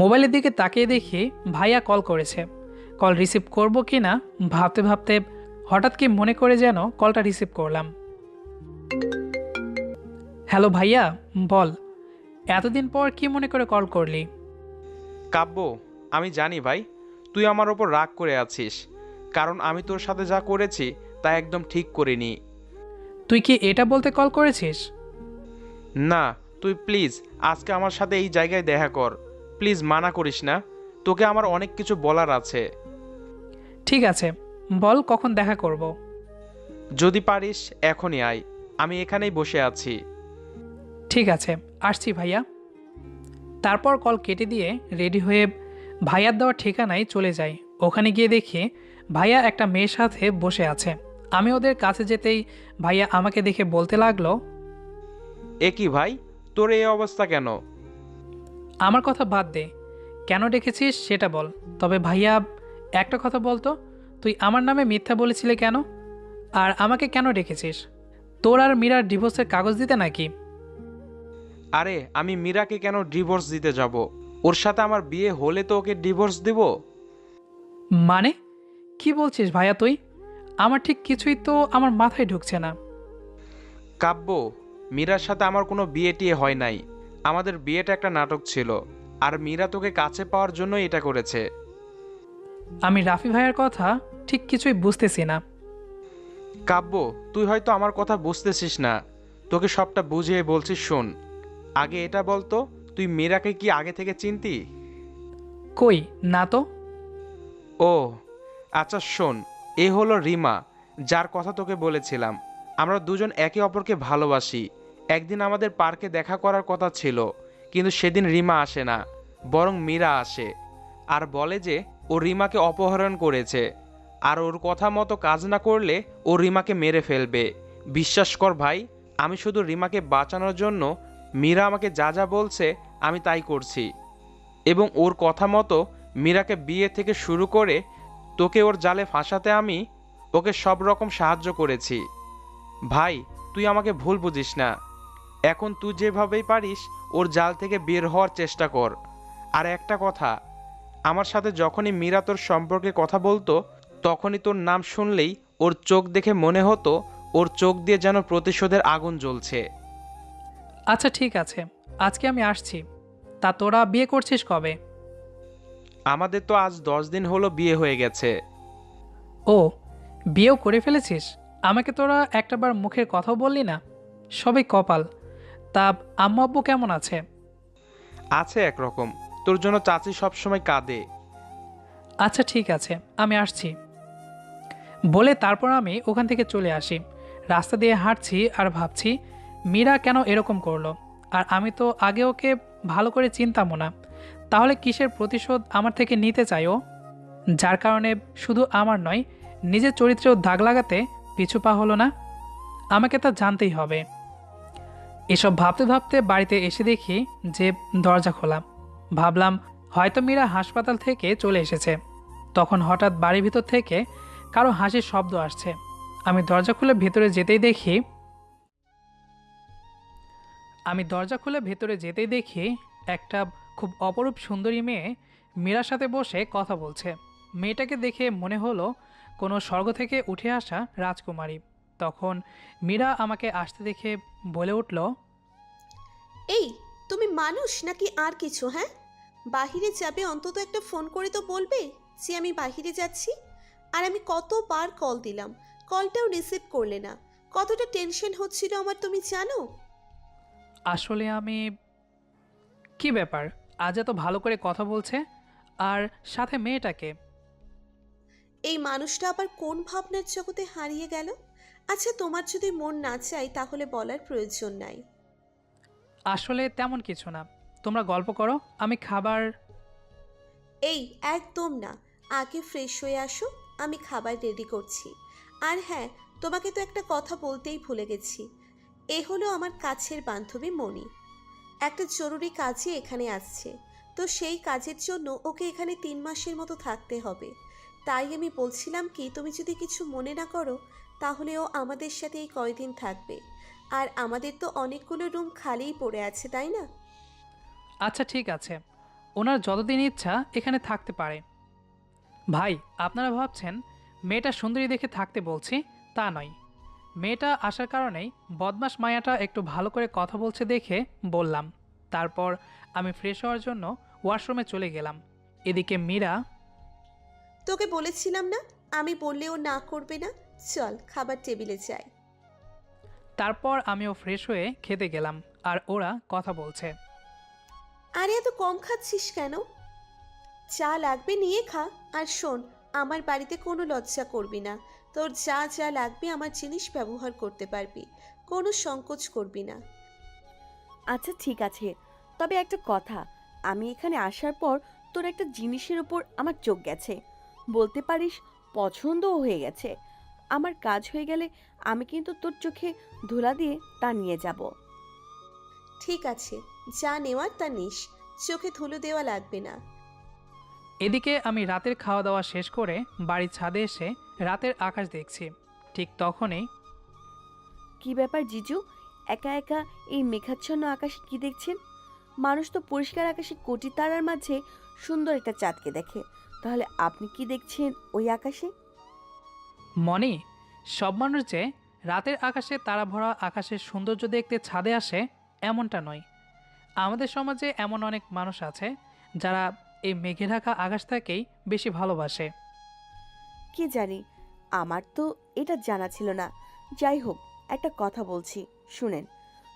মোবাইলের দিকে তাকিয়ে দেখি ভাইয়া কল করেছে। কল রিসিভ করব কি না ভাবতে ভাবতে হঠাৎ কি মনে করে যেন কলটা রিসিভ করলাম। হ্যালো ভাইয়া, বল। এতদিন পর কি মনে করে কল করলি? কাব্য, আমি জানি ভাই, তুই আমার ওপর রাগ করে আছিস, কারণ আমি তোর সাথে যা করেছি তা একদম ঠিক করিনি। তুই কি এটা বলতে কল করেছিস? না, তুই প্লিজ আজকে আমার সাথে এই জায়গায় দেখা কর। প্লিজ মানা করিস না, তোকে আমার অনেক কিছু বলার আছে। ঠিক আছে, বল কখন দেখা করব। যদি পারিস এখনই আয়, আমি এখানেই বসে আছি। ঠিক আছে, আসছি ভাইয়া। তারপর কল কেটে দিয়ে রেডি হয়ে ভাইয়ার দেওয়ার ঠিকানায় চলে যাই। ওখানে গিয়ে দেখি ভাইয়া একটা মেয়ের সাথে বসে আছে। আমি ওদের কাছে যেতেই ভাইয়া আমাকে দেখে বলতে লাগলো, এ কি ভাই, তোর এই অবস্থা কেন? আমার কথা বাদ দে, কেন ডেকেছিস সেটা বল। তবে ভাইয়া, একটা কথা বলতো, তুই আমার নামে মিথ্যা বলেছিলে কেন? আর আমাকে কেন ডেকেছিস? তোর আর মীরার ডিভোর্সের কাগজ দিতে নাকি? আরে আমি মীরাকে কেন ডিভোর্স দিতে যাব? ওর সাথে আমার বিয়ে হলে তো ওকে ডিভোর্স দিব। মানে কি বলছিস ভাইয়া তুই? আমার ঠিক কিছুই তো আমার মাথায় ঢুকছে না। কাব্য, মীরার সাথে আমার কোনো বিয়ে টিয়ে হয় নাই। আমাদের বিয়েটা একটা নাটক ছিল, আর মীরা তোকে কাছে পাওয়ার জন্য এটা করেছে। আমি রাফি ভাইয়ের কথা ঠিক কিছুই বুঝতেছি না। কাব্য, তুই হয়তো আমার কথা বুঝতেছিস না, তোকে সবটা বুঝিয়ে বলছিস, শোন। আগে এটা বলতো, তুই মীরাকে কি আগে থেকে চিনতি? কই, না তো। ও আচ্ছা, শোন। এ হলো রিমা, যার কথা তোকে বলেছিলাম। আমরা দুজন একে অপরকে ভালোবাসি। একদিন আমাদের পার্কে দেখা করার কথা ছিল, কিন্তু সেদিন রিমা আসে না, বরং মীরা আসে আর বলে যে ও রিমাকে অপহরণ করেছে, আর ওর কথা মতো কাজ না করলে ও রিমাকে মেরে ফেলবে। বিশ্বাস কর ভাই, আমি শুধু রিমাকে বাঁচানোর জন্য মীরা আমাকে যা যা বলছে আমি তাই করছি, এবং ওর কথা মতো মীরাকে বিয়ে থেকে শুরু করে তোকে ওর জালে ফাঁসাতে আমি ওকে সব রকম সাহায্য করেছি। ভাই, তুই আমাকে ভুল বুঝিস না। এখন তুই যেভাবেই পারিস ওর জাল থেকে বের হওয়ার চেষ্টা কর। আর একটা কথা, আমার সাথে যখনই মীরা তোর সম্পর্কে কথা বলতো, তখনই তোর নাম শুনলেই ওর চোখ দেখে মনে হতো ওর চোখ দিয়ে যেন প্রতিশোধের আগুন জ্বলছে। আচ্ছা ঠিক আছে, আজকে আমি আসছি। তা তোরা বিয়ে করছিস কবে? আমাদের তো আজ 10 দিন হলো বিয়ে হয়ে গেছে। ও, বিয়েও করে ফেলেছিস? আমাকে তোরা একটাবার মুখের কথাও বললি না। সবই কপাল। তা আম্মু আব্বু কেমন আছে? আছে একরকম, তোর জন্য চাচি সবসময় কাঁদে। আচ্ছা ঠিক আছে, আমি আসছি বলে তারপর আমি ওখান থেকে চলে আসি। রাস্তা দিয়ে হাঁটছি আর ভাবছি মীরা কেন এরকম করলো। আর আমি তো আগে ওকে ভালো করে চিনতামও না। তাহলে কিসের প্রতিশোধ আমার থেকে নিতে চাই ও? যার কারণে শুধু আমার নয়, নিজের চরিত্রেও দাগ লাগাতে পিছু পা হলো না। আমাকে তা জানতেই হবে। এসব ভাবতে ভাবতে বাড়িতে এসে দেখি যে দরজা খোলা। ভাবলাম হয়তো মীরা হাসপাতাল থেকে চলে এসেছে। তখন হঠাৎ বাড়ির ভিতর থেকে কারো হাসির শব্দ আসছে। আমি দরজা খুলে ভেতরে যেতেই দেখি আমি দরজা খুলে ভেতরে যেতেই দেখি একটা খুব অপরূপ সুন্দরী মেয়ে মীরার সাথে বসে কথা বলছে। মেয়েটাকে দেখে মনে হলো কোনো স্বর্গ থেকে উঠে আসা রাজকুমারী। তখন মীরা আমাকে আসতে দেখে বলে উঠল, এই, তুমি মানুষ নাকি আর কিছু? হ্যাঁ, বাহিরে যাবে অন্তত একটা ফোন করে তো বলবে যে আমি বাহিরে যাচ্ছি। আর আমি কতবার কল দিলাম, কলটাও রিসিভ করলে না। কতটা টেনশন হচ্ছিল আমার তুমি জানো? আসলে আমি, কি ব্যাপার, আজ এত ভালো করে কথা বলছে, আর সাথে মেয়েটাকে? এই মানুষটা আবার কোন ভাবনার জগতে হারিয়ে গেল? আচ্ছা, তোমার যদি মন না চাই তাহলে বলার প্রয়োজন নাই। আসলে তেমন কিছু না, তোমরা গল্প করো, আমি খাবার। এই, একদম না। আগে ফ্রেশ হয়ে আসো, আমি খাবার রেডি করছি। আর হ্যাঁ, তোমাকে তো একটা কথা বলতেই ভুলে গেছি। এ হলো আমার কাছের বান্ধবী মণি। একটা জরুরি কাজে এখানে আসছে, তো সেই কাজের জন্য ওকে এখানে 3 মাসের মতো থাকতে হবে। তাই আমি বলছিলাম কি, তুমি যদি কিছু মনে না করো তাহলে ও আমাদের সাথে এই কয়দিন থাকবে। আর আমাদের তো অনেকগুলো রুম খালিই পড়ে আছে, তাই না? আচ্ছা ঠিক আছে, ওনার যতদিন ইচ্ছা এখানে থাকতে পারে। ভাই, আপনারা ভাবছেন মেয়েটা সুন্দরী দেখে থাকতে বলছি, তা নয়। মেয়েটা আসার কারণেই বদমাস মায়াটা একটু ভালো করে কথা বলছে দেখে বললাম। তারপর আমি ফ্রেশ হওয়ার জন্য ওয়াশরুমে চলে গেলাম। এদিকে মীরা। তোকে বলেছিলাম না, আমি বললেও না করবে না। চল খাবার টেবিলে যাই। তারপর আমিও ফ্রেশ হয়ে খেতে গেলাম, আর ওরা কথা বলছে। আরে এত কম খাচ্ছিস কেন? চা লাগবে নিয়ে খা। আর শোন, আমার বাড়িতে কোনো লজ্জা করবি না। তোর যা যা লাগবে আমার জিনিস ব্যবহার করতে পারবি, কোনো সংকোচ করবি না। আচ্ছা ঠিক আছে, তবে একটা কথা, আমি এখানে আসার পর তোর একটা জিনিসের ওপর আমার চোখ গেছে, বলতে পারিস পছন্দও হয়ে গেছে। আমার কাজ হয়ে গেলে আমি কিন্তু তোর চোখে ধুলা দিয়ে তা নিয়ে যাব। ঠিক আছে, যা নেওয়ার তা নিস, চোখে ধুলো দেওয়া লাগবে না। এদিকে আমি রাতের খাওয়া দাওয়া শেষ করে বাড়ির ছাদে এসে রাতের আকাশ দেখছি। ঠিক তখনই। কি ব্যাপার জিজু, একা একা এই মেঘাচ্ছন্ন আকাশে কি দেখছেন? মানুষ তো পরিষ্কার আকাশে কোটি তারার মাঝে সুন্দর একটা চাঁদকে দেখে, তাহলে আপনি কি দেখছেন ওই আকাশে? মনি, সব মানুষ যে রাতের আকাশে তারা ভরা আকাশের সৌন্দর্য দেখতে ছাদে আসে এমনটা নয়। আমাদের সমাজে এমন অনেক মানুষ আছে যারা এই মেঘে ঢাকা আকাশটাকেই বেশি ভালোবাসে। কি জানি, আমার তো এটা জানা ছিল না। যাই হোক, একটা কথা বলছি, শুনেন।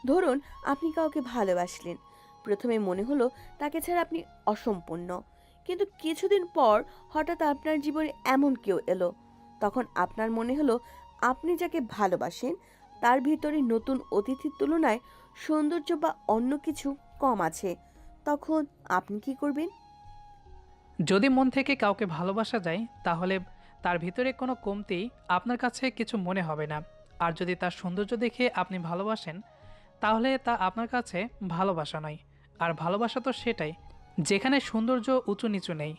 ধরুন আপনি কাউকে ভালোবাসলেন, প্রথমে মনে হলো তাকে ছাড়া আপনি অসম্পূর্ণ, কিন্তু কিছুদিন পর হঠাৎ আপনার জীবনে এমন কেউ এলো, তখন আপনার মনে হলো আপনি যাকে ভালোবাসেন তার ভিতরে নতুন অতিথির তুলনায় সৌন্দর্য বা অন্য কিছু কম আছে, তখন আপনি কি করবেন? যদি মন থেকে কাউকে ভালোবাসা যায় তাহলে তার ভিতরে কোনো কমতি আপনার কাছে কিছু মনে হবে না। আর যদি তার সৌন্দর্য দেখে আপনি ভালোবাসেন তাহলে তা আপনার কাছে ভালোবাসা নয়। আর ভালোবাসা তো সেটাই যেখানে সৌন্দর্য উঁচু নিচু নেই,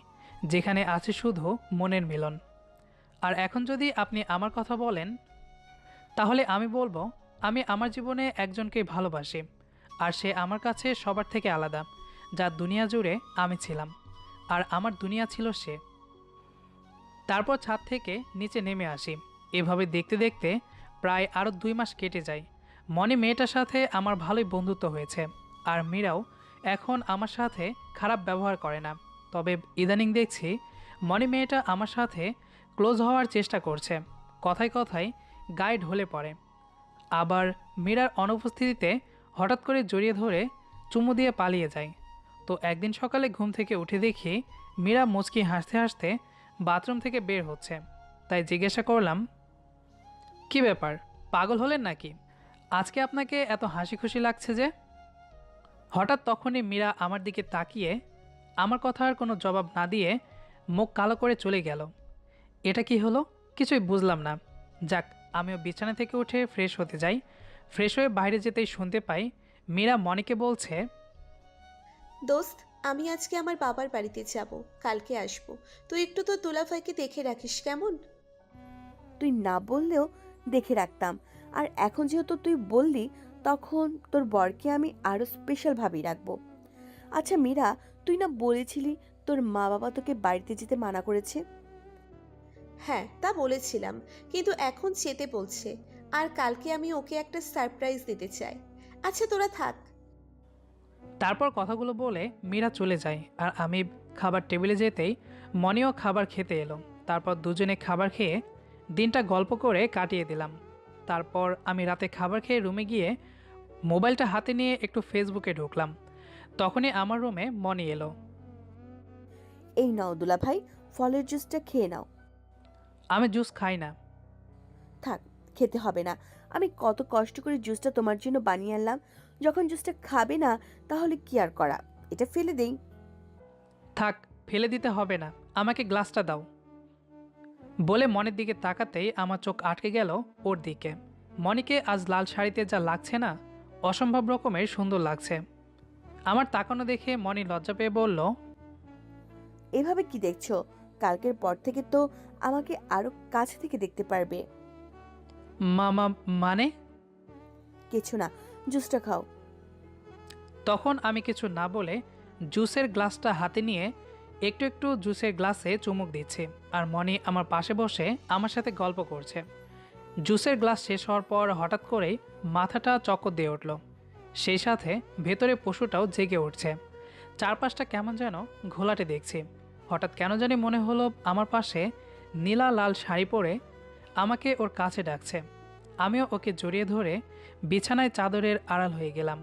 যেখানে আছে শুধু মনের মিলন। আর এখন যদি আপনি আমার কথা বলেন তাহলে আমি বলবো, আমি আমার জীবনে একজনকেই ভালোবাসি, আর সে আমার কাছে সবার থেকে আলাদা। যার দুনিয়া জুড়ে আমি ছিলাম, আর আমার দুনিয়া ছিল সে। তারপর ছাদ থেকে নিচে নেমে আসি। এভাবে দেখতে দেখতে প্রায় আরও 2 মাস কেটে যায়। মনে মেয়েটার সাথে আমার ভালোই বন্ধুত্ব হয়েছে, আর মীরাও এখন আমার সাথে খারাপ ব্যবহার করে না। তবে ইদানিং দেখছি মনে মেয়েটা আমার সাথে ক্লোজ হওয়ার চেষ্টা করছে, কথায় কথায় গায়ে ঢলে পড়ে। আবার মীরার অনুপস্থিতিতে হঠাৎ করে জড়িয়ে ধরে চুমু দিয়ে পালিয়ে যায়। তো একদিন সকালে ঘুম থেকে উঠে দেখি মীরা মুচকি হাসতে হাসতে বাথরুম থেকে বের হচ্ছে। তাই জিজ্ঞাসা করলাম, কি ব্যাপার, পাগল হলেন নাকি? আজকে আপনাকে এত হাসি খুশি লাগছে যে? হঠাৎ তখনই মীরা আমার দিকে তাকিয়ে আমার কথার কোনো জবাব না দিয়ে মুখ কালো করে চলে গেল। এটা কি হলো কিছুই বুঝলাম না। যাক, আমিও বিছানা থেকে উঠে ফ্রেশ হতে যাই। ফ্রেশ হয়ে বাইরে যেতেই শুনতে পাই মীরা মনিকে বলছে, দোস্ত, আমি আজকে আমার বাবার বাড়িতে যাব, কালকে আসবো। তুই একটু তো দুলাভাইকে দেখে রাখিস কেমন? তুই না বললেও দেখে রাখতাম, আর এখন যেহেতু তুই বললি তখন তোর বরকে আমি আরো স্পেশাল ভাবেই রাখবো। আচ্ছা মীরা, তুই না বলেছিলি তোর মা বাবা তোকে বাড়িতে যেতে মানা করেছে? হ্যাঁ, তা বলেছিলাম, কিন্তু এখন যেতে বলছে। আর কালকে আমি ওকে একটা সারপ্রাইজ দিতে চাই। আচ্ছা তোরা থাক। তারপর কথাগুলো বলে মীরা চলে যায়, আর আমি খাবার টেবিলে যেতেই মনিও খাবার খেতে এলো। তারপর দুজনে খাবার খেয়ে দিনটা গল্প করে কাটিয়ে দিলাম। তারপর আমি রাতে খাবার খেয়ে রুমে গিয়ে মোবাইলটা হাতে নিয়ে একটু ফেসবুকে ঢুকলাম। তখনই আমার রুমে মনি এলো। এই নাও দুলা ভাই, ফলের জুসটা খেয়ে নাও। আমি জুস খাই না। থাক, খেতে হবে না। আমি কত কষ্ট করে জুসটা তোমার জন্য বানিয়ে আনলাম, যখন জুসটা খাবে না তাহলে কি আর করা, এটা ফেলে দেই। থাক, ফেলে দিতে হবে না, আমাকে গ্লাসটা দাও। বলে মনের দিকে তাকাতেই আমার চোখ আটকে গেল ওর দিকে। মনিকে আজ লাল শাড়িতে যা লাগছে না, অসম্ভব রকমের সুন্দর লাগছে। আমার তাকানো দেখে মনি লজ্জা পেয়ে বলল, এভাবে কি দেখছো? কালকের পর থেকে তো আমাকে আরো কাছ থেকে দেখতে পারবে। মামা মানে? কিছু না, জুসটা খাও। তখন আমি কিছু না বলে জুসের গ্লাসটা হাতে নিয়ে একটু একটু জুসের গ্লাসে চুমুক দিচ্ছি, আর মনি আমার পাশে বসে আমার সাথে গল্প করছে। জুসের গ্লাস শেষ হওয়ার পর হঠাৎ করেই মাথাটা চক্কর দিয়ে উঠল, সেই সাথে ভেতরে পশুটাও জেগে উঠছে। চারপাশটা কেমন যেন ঘোলাটে দেখছি। হঠাৎ কেন জানি মনে হলো আমার পাশে নীলা লাল শাড়ি পরে আমাকে ওর কাছে ডাকছে। আমিও ওকে জড়িয়ে ধরে বিছানায় চাদরের আড়াল হয়ে গেলাম।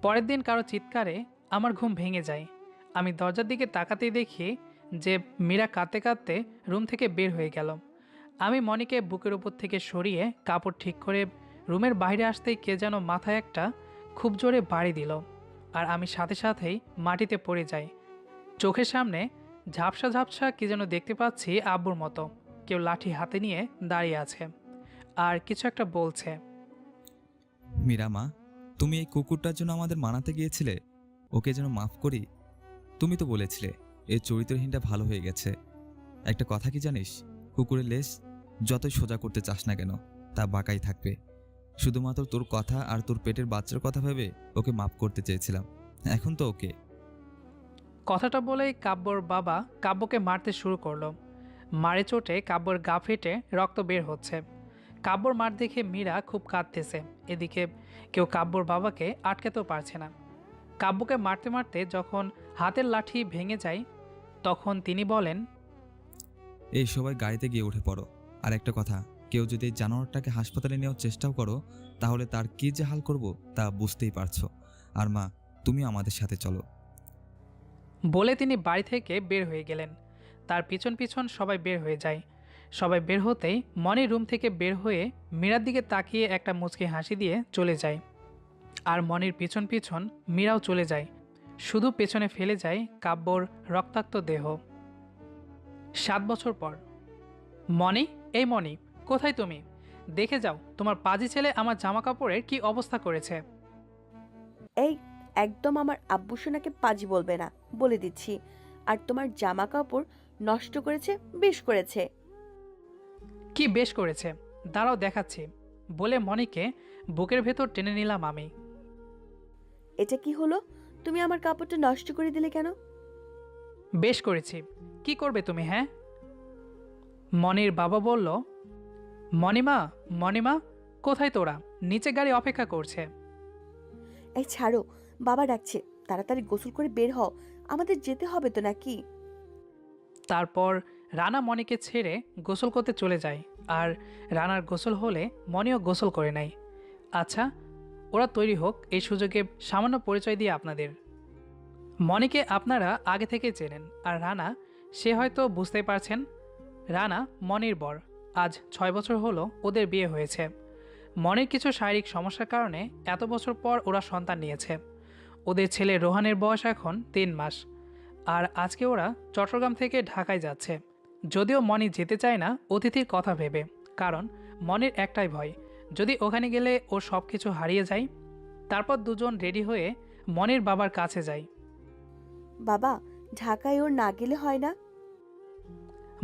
পরের দিন কারো চিৎকারে আমার ঘুম ভেঙে যায়। আমি দরজার দিকে তাকাতেই দেখি যে মীরা কাঁদতে কাঁদতে রুম থেকে বের হয়ে গেল। আমি মনিকে বুকের উপর থেকে সরিয়ে কাপড় ঠিক করে রুমের বাইরে আসতেই কে যেন মাথায় একটা খুব জোরে বাড়ি দিল, আর আমি সাথে সাথেই মাটিতে পড়ে যাই। চোখের সামনে ঝাপসা ঝাপসা কি যেন দেখতে পাচ্ছি আব্বুর মতো। কেউ লাঠি হাতে নিয়ে দাঁড়িয়ে আছে আর কিছু একটা বলছে। মীরা মা, তুমি এই কুকুরটার জন্য আমাদের মানাতে গিয়েছিলে, ওকে যেন মাফ করি। তুমি তো বলেছিলে এই চরিত্রহীনটা ভালো হয়ে গেছে। একটা কথা কি জানিস, কুকুরের লেজ যতই সোজা করতে চাস না কেন তা বাঁকাই থাকবে। শুধুমাত্র তোর কথা আর তোর পেটের বাচ্চার কথা ভেবে ওকে মাফ করতে চেয়েছিলাম, এখন তো ওকে। কথাটা বলেই কাব্যর বাবা কাব্যকে মারতে শুরু করলো। মারে চোটে কাব্যর গা ফেটে রক্ত বের হচ্ছে। কাব্যর মার দেখে মীরা খুব কাঁদতেছে, এদিকে কেউ কাব্যর বাবাকে আটকাতেও পারছে না। কাব্যকে মারতে মারতে যখন হাতের লাঠি ভেঙে যায় তখন তিনি বলেন, এই সবাই গাড়িতে গিয়ে উঠে পড়ো। আর একটা কথা, কেউ যদি এই জানোয়ারটাকে হাসপাতালে নেওয়ার চেষ্টাও করো তাহলে তার কী যে হাল করব তা বুঝতেই পারছো। আর মা, তুমি আমাদের সাথে চলো। বলে তিনি বাড়ি থেকে বের হয়ে গেলেন। তার পিছন পিছন সবাই বের হয়ে যায়। সবাই বের হতেই মনি রুম থেকে বের হয়ে মীরার দিকে তাকিয়ে একটা মুচকি হাসি দিয়ে চলে যায়। আর মনির পিছন পিছন মীরাও চলে যায়, শুধু পেছনে ফেলে যায় কাব্যর রক্তাক্ত দেহ। 7 বছর পর। মনি, এই মনি, কোথায় তুমি? দেখে যাও তোমার পাজি ছেলে আমার জামা কাপড়ের কি অবস্থা করেছে। এই, একদম আমার আব্বু সোনাকে পাজি বলবে না, বলে দিচ্ছি। আর তোমার জামা কাপড় নষ্ট করেছে, বেশ করেছে। কি বেশ করেছে, দাঁড়াও দেখাচ্ছি, বলে মনিকে বুকের ভেতর টেনে নিলাম আমি। এটা কি হলো? তুমি আমার কাপড়টা নষ্ট করে দিলে কেন? বেশ করেছি, কি করবে তুমি? হ্যাঁ, মনির বাবা বলল, মনিমা, মনিমা, কোথায় তোরা? নিচে গাড়ি অপেক্ষা করছে। এই ছাড়ো, বাবা ডাকছে, তাড়াতাড়ি গোসল করে বের হও, আমাদের যেতে হবে তো নাকি? তারপর রানা মনিকে ছেড়ে গোসল করতে চলে যায়, আর রানার গোসল হলে মনিও গোসল করে নেয়। আচ্ছা, ওরা তৈরি হোক, এই সুযোগে সামান্য পরিচয় দিয়ে আপনাদের। মনিকে আপনারা আগে থেকে চেনেন, আর রানা, সে হয়তো বুঝতেই পারছেন, রানা মনির বর। আজ 6 বছর হলো ওদের বিয়ে হয়েছে। মনির কিছু শারীরিক সমস্যার কারণে এত বছর পর ওরা সন্তান নিয়েছে। ওদের ছেলে রোহানের বয়স এখন 3 মাস। আর আজকে ওরা চট্টগ্রাম থেকে ঢাকায় যাচ্ছে। যদিও মনি যেতে চায় না অতিথির কথা ভেবে, কারণ মনির একটাই ভয়, যদি ওখানে গেলে ও সব কিছু হারিয়ে যায়। তারপর দুজন রেডি হয়ে মনির বাবার কাছে যায়। বাবা, ঢাকায় ওর না গেলে হয় না?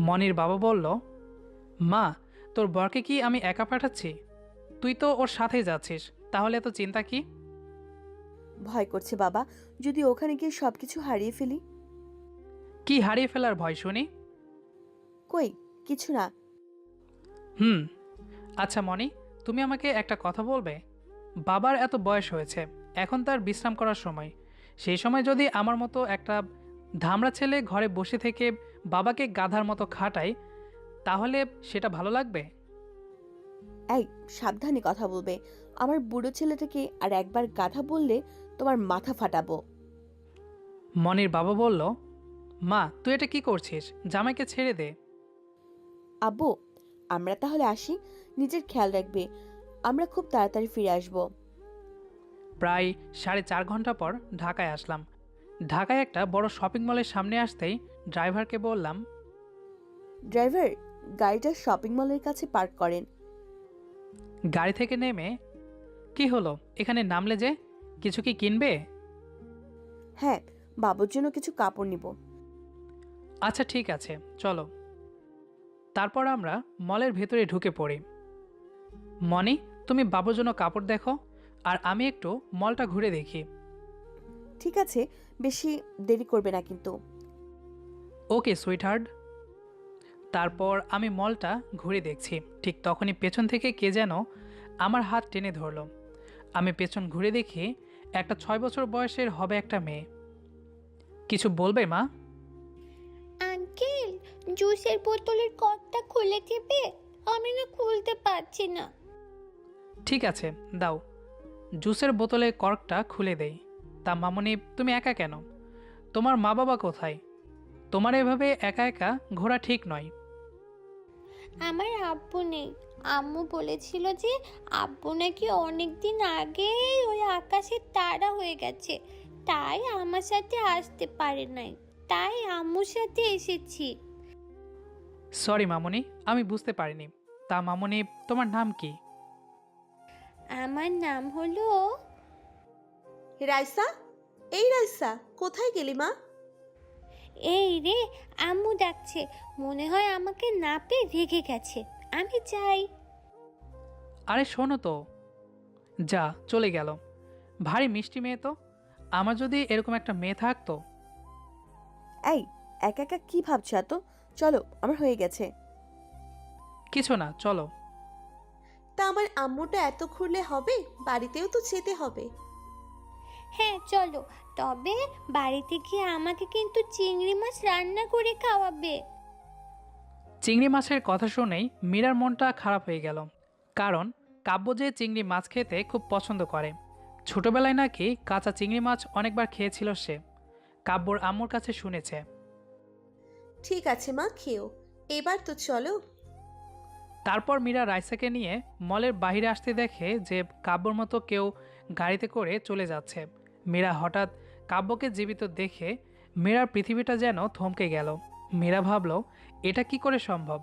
মনির বাবা বলল, মা, তোর বরকে কি আমি একা পাঠাচ্ছি? তুই তো ওর সাথেই যাচ্ছিস, তাহলে এত চিন্তা কি? ভয় করছে বাবা, যদি ওখানে গিয়ে সবকিছু হারিয়ে ফেলি। কি হারিয়ে ফেলার ভয় শুনি? কই, কিছু না। আচ্ছা মনি, তুমি আমাকে একটা কথা বলবে? বাবার এত বয়স হয়েছে, এখন তার বিশ্রাম করার সময়। সেই সময় যদি আমার মতো একটা ধামড়া ছেলে ঘরে বসে থেকে বাবাকে গাধার মতো খাটায়, তাহলে সেটা ভালো লাগবে? এই, সাবধানে কথা বলবে। আমার বুড়ো ছেলেটাকে আর একবার গাধা বললে তোমার মাথা ফাটাবো। মনির বাবা বলল, মা, তুই এটা কি করছিস? জামাইকে ছেড়ে দে। আব্বু, আমরা তাহলে আসি, নিজের খেয়াল রাখবে। আমরা খুব তাড়াতাড়ি ফিরে আসব। প্রায় 4.5 ঘন্টা পর ঢাকায় আসলাম। ঢাকায় একটা বড় শপিং মলের সামনে আসতেই ড্রাইভারকে বললাম, ড্রাইভার, গাড়িটা শপিং মলের কাছে পার্ক করেন। গাড়ি থেকে নেমে, কি হলো, এখানে নামলে যে? কিছু কি কিনবে? হ্যাঁ, বাবুর জন্য কিছু কাপড় নিব। আচ্ছা ঠিক আছে, চলো। তারপর আমরা মলের ভেতরে ঢুকে পড়ি। মনি, তুমি বাবুর জন্য কাপড় দেখো, আর আমি একটু মলটা ঘুরে দেখি। ঠিক আছে, বেশি দেরি করবে না কিন্তু। ওকে সুইটহার্ট। তারপর আমি মলটা ঘুরে দেখছি, ঠিক তখনই পেছন থেকে কে যেন আমার হাত টেনে ধরলো। আমি পেছন ঘুরে দেখি একটা 6 বছর বয়সের হবে একটা মেয়ে। কিছু বলবে মা? আঙ্কেল, জুসের বোতলের কর্কটা খুলে দিবে? আমি না খুলতে পারছি না। ঠিক আছে, দাও। জুসের বোতলে কর্কটা খুলে দেই। তা মামনি, তুমি একা কেন? তোমার মা বাবা কোথায়? তোমার এভাবে একা একা ঘোরা ঠিক নয়। আমার আব্বু নেই। আম্মু বলেছিল যে আব্বু নাকি অনেক দিন আগেই ওই আকাশের তারা হয়ে গেছে, তাই আমার সাথে আসতে পারে নাই, তাই আম্মুর সাথে এসেছি। সরি মামনি, আমি বুঝতে পারিনি। তা মামনি, তোমার নাম কি? আমার নাম হলো রাইসা, এই রাইসা, কোথায় গেলি মা? এই রে, আম্মু ডাকছে, মনে হয় আমাকে না পেয়ে রেগে গেছে। আমি যাই। আরে শোনো তো। যা, চলে গেল। ভারী মিষ্টি মেয়ে তো। আমার যদি এরকম একটা মেয়ে থাকতো। এই, একা একা কি ভাবছো এত? চলো, আমার হয়ে গেছে। কিছু না, চলো। তা আমার আম্মুটা এত ঘুরলে হবে? বাড়িতেও তো যেতে হবে। হ্যাঁ চলো, তবে বাড়িতে গিয়ে আমাকে কিন্তু চিংড়ি মাছ রান্না করে খাওয়াবে। চিংড়ি মাছের কথা শুনেই মীরার মনটা খারাপ হয়ে গেল। কারণ কাব্য যে চিংড়ি মাছ খেতে খুব পছন্দ করে। ছোটবেলায় নাকি কাঁচা চিংড়ি মাছ অনেকবার খেয়েছিল সে। কাব্যর আম্মুর কাছে শুনেছে। ঠিক আছে মা, খেও। এবার তো চলো। তারপর মীরা রাইসাকে নিয়ে মলের বাইরে আসতে দেখে যে কাব্যর মতো কেউ গাড়িতে করে চলে যাচ্ছে। মীরা হঠাৎ কাব্যকে জীবিত দেখে মীরার পৃথিবীটা যেন থমকে গেল। মীরা ভাবল, এটা কি করে সম্ভব?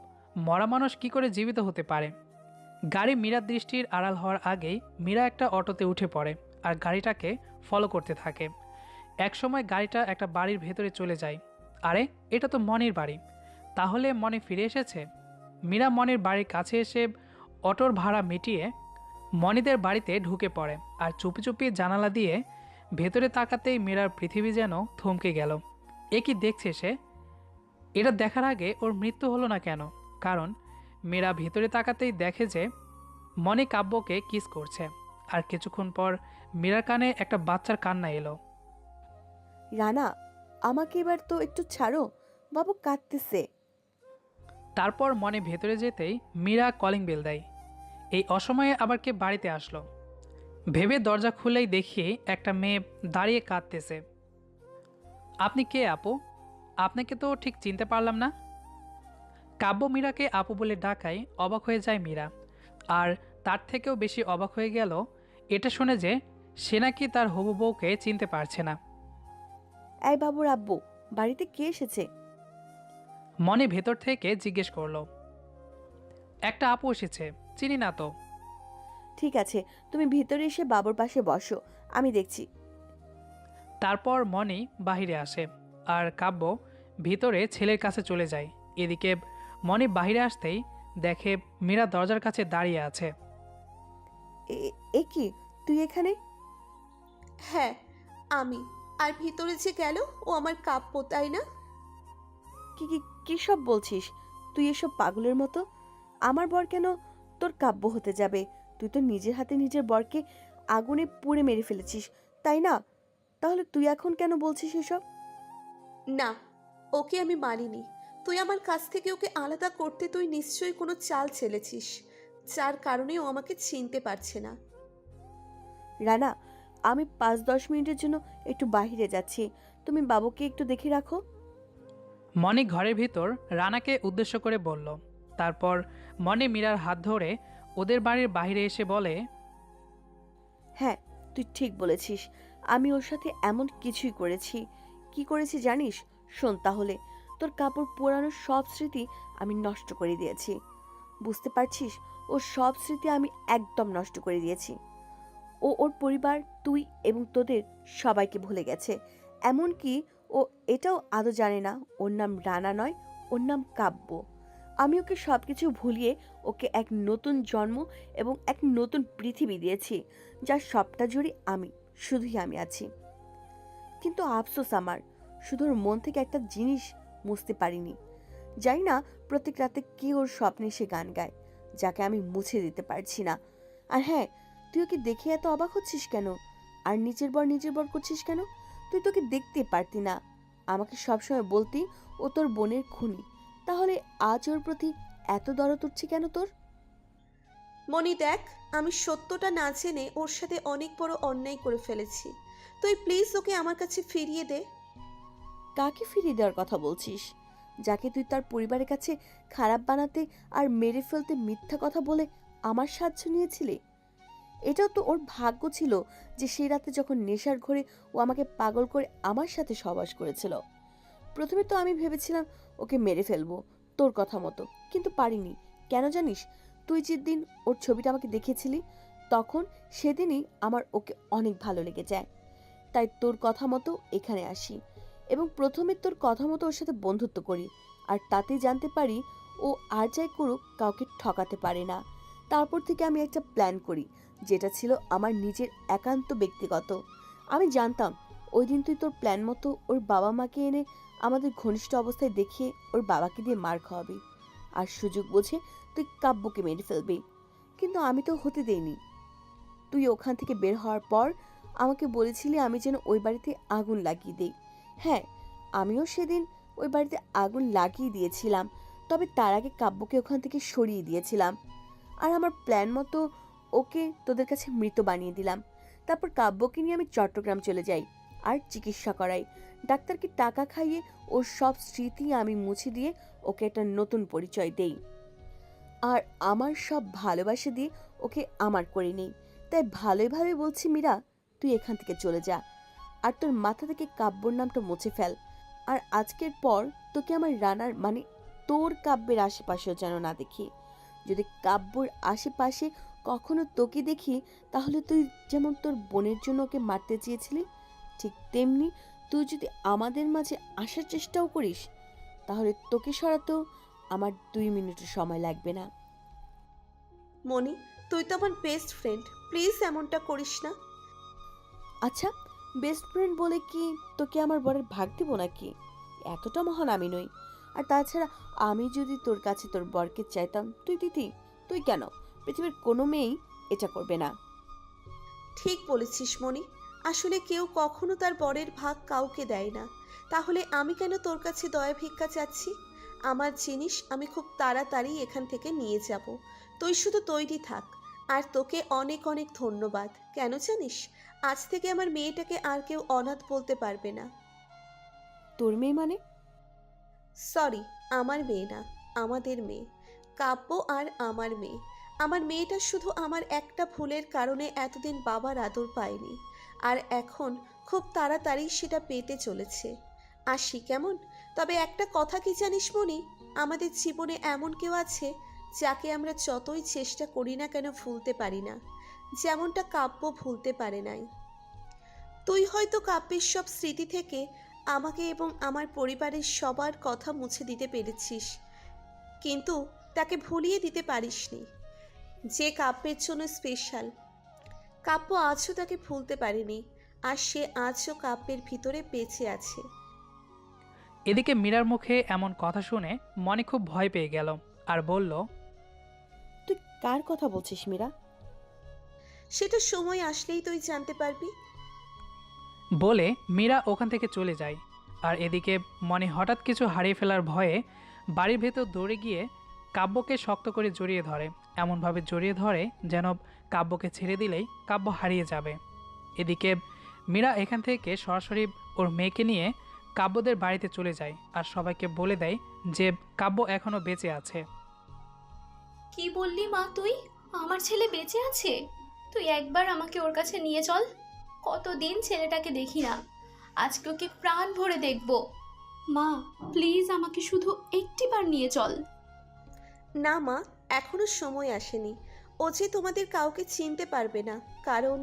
মরা মানুষ কি করে জীবিত হতে পারে? গাড়ি মীরার দৃষ্টির আড়াল হওয়ার আগেই মীরা একটা অটোতে উঠে পড়ে আর গাড়িটাকে ফলো করতে থাকে। একসময় গাড়িটা একটা বাড়ির ভেতরে চলে যায়। আরে, এটা তো মনির বাড়ি। তাহলে মনি ফিরে এসেছে। মীরা মনির বাড়ির কাছে এসে অটোর ভাড়া মিটিয়ে মনিদের বাড়িতে ঢুকে পড়ে আর চুপি চুপি জানালা দিয়ে ভেতরে তাকাতেই মীরার পৃথিবী যেন থমকে গেল। এ কি দেখছে সে? এটা দেখার আগে ওর মৃত্যু হলো না কেন? কারণ মীরা ভেতরে তাকাতেই দেখে যে মনি কাব্যকে কিস করছে। আর কিছুক্ষণ পর মীরার কানে একটা বাচ্চার কান্না এলো। রানা, আমাকে এবার তো একটু ছাড়ো, বাবু কাঁদতেছে। তারপর মনে ভেতরে যেতেই মীরা কলিং বেল দেয়। এই অসময়ে আবার কে বাড়িতে আসলো ভেবে দরজা খুলেই দেখি একটা মেয়ে দাঁড়িয়ে কাঁদতেছে। আপনি কে আপু? আপনাকে তো ঠিক চিনতে পারলাম না। কাব্য মীরাকে আপু বলে ডাকায় অবাক হয়ে যায় মীরা। আর তার থেকেও বেশি অবাক হয়ে গেল এটা শুনে যে সে নাকি তার হবু বউকে চিনতে পারছে না। এই বাবুর আব্বু, বাড়িতে কে এসেছে? মনে ভেতর থেকে জিজ্ঞেস করলো। একটা আপু এসেছে, চিনি না তো। ঠিক আছে, তুমি ভিতরে এসে বাবুর পাশে বসো, আমি দেখছি। তারপর মনি বাহিরে আসে আর কাব্য ভিতরে ছেলের কাছে চলে যায়। এদিকে মনি বাহিরে আসতেই দেখে মীরা দরজার কাছে দাঁড়িয়ে আছে। এ কি, তুই এখানে? হ্যাঁ, আমি। আর ভিতরে যে গেল, ও আমার কাব্য, তাই না? কি কি কি সব বলছিস তুই এসব পাগলের মতো? আমার বর কেন তোর কাব্য হতে যাবে? তুই তো নিজের হাতে নিজের বরকে আগুনে পুড়ে মেরে ফেলেছিস, তাই না? তাহলে তুই এখন কেন বলছিস এসব? না, ওকে আমি মানিনি। তুই আমার কাছ থেকে ওকে আলাদা করতে তুই নিশ্চয়ই কোনো চাল চেলেছিস, যার কারণে ও আমাকে চিনতে পারছে না। রানা, আমি 5-10 মিনিটের জন্য একটু বাইরে যাচ্ছি, তুমি বাবুকে একটু দেখে রাখো। মনি ঘরের ভিতর রানাকে উদ্দেশ্য করে বলল। তারপর মনি মীরার হাত ধরে ওদের বাড়ির বাইরে এসে বলে, হ্যাঁ, তুই ঠিক বলেছিস, আমি ওর সাথে এমন কিছুই করেছি। কি করেছি জানিস? শোন তাহলে, তোর কাপড় পোড়ানোর সব স্মৃতি আমি নষ্ট করে দিয়েছি। বুঝতে পারছিস? ওর সব স্মৃতি আমি একদম নষ্ট করে দিয়েছি। ও ওর পরিবার, তুই এবং তোদের সবাইকে ভুলে গেছে। এমনকি ও এটাও আদৌ জানে না ওর নাম রানা নয়, ওর নাম কাব্য। আমি ওকে সব কিছু ভুলিয়ে ওকে এক নতুন জন্ম এবং এক নতুন পৃথিবী দিয়েছি, যার সবটা জুড়ে আমি, শুধুই আমি আছি। কিন্তু আফসোস আমার, শুধু ওর মন থেকে একটা জিনিস মুছতে পারিনি। জানি না প্রত্যেক রাতে কি ওর স্বপ্নে সে গান গায়, যাকে আমি মুছে দিতে পারছি না। আর হ্যাঁ, তুই ওকে দেখে এত অবাক হচ্ছিস কেন? আর নিজের বর করছিস কেন? তুই তোকে দেখতে পারতি না? আমাকে সবসময় বলতি ও তোর বোনের খুনি, তাহলে আজ ওর প্রতি এত দরদ উঠছে কেন তোর? মনি দেখ, আমি সত্যটা না জেনে ওর সাথে অনেক বড় অন্যায় করে ফেলেছি। তুই প্লিজ ওকে আমার কাছে ফিরিয়ে দে। কাকে ফিরিয়ে দেওয়ার কথা বলছিস? যাকে তুই তার পরিবারের কাছে খারাপ বানাতে আর মেরে ফেলতে মিথ্যা কথা বলে আমার সাহায্য নিয়েছিলি। এটাও তো ওর ভাগ্য ছিল যে সেই রাতে যখন নেশার ঘরে ও আমাকে পাগল করে আমার সাথে সহবাস করেছিল। প্রথমে তো আমি ভেবেছিলাম ওকে মেরে ফেলবো তোর কথা মতো, কিন্তু পারিনি। কেন জানিস? তুই যেদিন ওর ছবিটা আমাকে দেখেছিলি, তখন সেদিনই আমার ওকে অনেক ভালো লেগে যায়। তাই তোর কথা মতো এখানে আসি এবং প্রথমে তোর কথা মতো ওর সাথে বন্ধুত্ব করি, আর তাতেই জানতে পারি ও আর যাই করুক কাউকে ঠকাতে পারে না। তারপর থেকে আমি একটা প্ল্যান করি, যেটা ছিল আমার নিজের একান্ত ব্যক্তিগত। আমি জানতাম ওই দিন তুই তোর প্ল্যান মতো ওর বাবা মাকে এনে আমাদের ঘনিষ্ঠ অবস্থায় দেখিয়ে ওর বাবাকে দিয়ে মার খাওয়াবি, আর সুযোগ বুঝে তুই কাব্যকে মেরে ফেলবি। কিন্তু আমি তো হতে দেইনি। তুই ওখান থেকে বের হওয়ার পর আমাকে বলেছিলি আমি যেন ওই বাড়িতে আগুন লাগিয়ে দিই। হ্যাঁ, আমিও সেদিন ওই বাড়িতে আগুন লাগিয়ে দিয়েছিলাম, তবে তার আগে কাব্যকে ওখান থেকে সরিয়ে দিয়েছিলাম। আর আমার প্ল্যান মতো ওকে তোদের কাছে মৃত বানিয়ে দিলাম। তারপর কাব্যকে নিয়ে আমি চট্টগ্রাম চলে যাই আর চিকিৎসা করাই। ডাক্তারকে টাকা খাইয়ে ওর সব স্মৃতি আমি মুছে দিয়ে ওকে একটা নতুন পরিচয় দেই, আর আমার সব ভালোবাসা দিয়ে ওকে আমার করে নেই। তাই ভালোই ভালোই বলছি মীরা, তুই এখান থেকে চলে যা, আর তোর মাথা থেকে কাব্যর নামটা মুছে ফেল। আর আজকের পর তোকে আমার রানার মানে তোর কাব্যের আশেপাশেও যেন না দেখি। যদি কাব্যর আশেপাশে কখনো তোকে দেখি, তাহলে তুই যেমন তোর বোনের জন্য ওকে মারতে চেয়েছিলি, ঠিক তেমনি তুই যদি আমাদের মাঝে আসার চেষ্টাও করিস, তাহলে তোকে সরাতেও আমার 2 মিনিটের সময় লাগবে না। মনি, তুই তো আমার বেস্ট ফ্রেন্ড, প্লিজ এমনটা করিস না। আচ্ছা, বেস্ট ফ্রেন্ড বলে কি তোকে আমার বরের ভাগ দিব নাকি? এতটা মহান আমি নই। আর তাছাড়া আমি যদি তোর কাছে তোর বরকে চাইতাম, তুই দিতি? তুই কেন? পৃথিবীর কোনো মেয়েই এটা করবে না। ঠিক বলেছিস মনি, আসলে কেউ কখনো তার বরের ভাগ কাউকে দেয় না। তাহলে আমি কেন তোর কাছে দয়া ভিক্ষা চাচ্ছি? আমার জিনিস আমি খুব তাড়াতাড়ি এখান থেকে নিয়ে যাব। তুই শুধু তৈরি থাক। আর তোকে অনেক অনেক ধন্যবাদ। কেন জানিস, আজ থেকে আমার মেয়েটাকে আর কেউ অনাথ বলতে পারবে না। তোর মেয়ে মানে? সরি, আমার মেয়ে না, আমাদের মেয়ে। কাব্য আর আমার মেয়ে। আমার মেয়েটা শুধু আমার একটা ভুলের কারণে এতদিন বাবার আদর পায়নি, আর এখন খুব তাড়াতাড়ি সেটা পেতে চলেছে। আসি কেমন? তবে একটা কথা কি জানিস মনি, আমাদের জীবনে এমন কেউ আছে যাকে আমরা যতই চেষ্টা করি না কেন ভুলতে পারি না, যেমনটা কাব্য ভুলতে পারে নাই। তুই হয়তো কাব্যের সব স্মৃতি থেকে আমাকে এবং আমার পরিবারের সবার কথা মুছে দিতে পেরেছিস, কিন্তু তাকে ভুলিয়ে দিতে পারিসনি। যে কাব্যের জন্য স্পেশাল, কাব্য আজও তাকে ভুলতে পারেনি, আর সে আজও কাব্যের ভিতরে বেঁচে আছে। এদিকে মীরার মুখে এমন কথা শুনে মনি খুব ভয় পেয়ে গেল আর বলল, তুই কার কথা বলছিস মীরা? সেটা সময় আসলেই তুই জানতে পারবি। বলে মীরা ওখান থেকে চলে যায়। আর এদিকে মনি হঠাৎ কিছু হারিয়ে ফেলার ভয়ে বাড়ির ভেতর দৌড়ে গিয়ে কাব্যকে শক্ত করে জড়িয়ে ধরে, এমনভাবে জড়িয়ে ধরে যেন কাব্যকে ছেড়ে দিলেই কাব্য হারিয়ে যাবে। এদিকে মীরা এখান থেকে সরাসরি ওর মেয়েকে নিয়ে কাব্যদের বাড়িতে চলে যায় আর সবাইকে বলে দেয় যে কাব্য এখনও বেঁচে আছে। কি বললি মা তুই? আমার ছেলে বেঁচে আছে? তুই একবার আমাকে ওর কাছে নিয়ে চল। কতদিন ছেলেটাকে দেখি না, আজকে ওকে প্রাণ ভরে দেখব। মা প্লিজ আমাকে শুধু একটিবার নিয়ে চল। না মা, এখনো সময় আসেনি। ও যে তোমাদের কাউকে চিনতে পারবে না, কারণ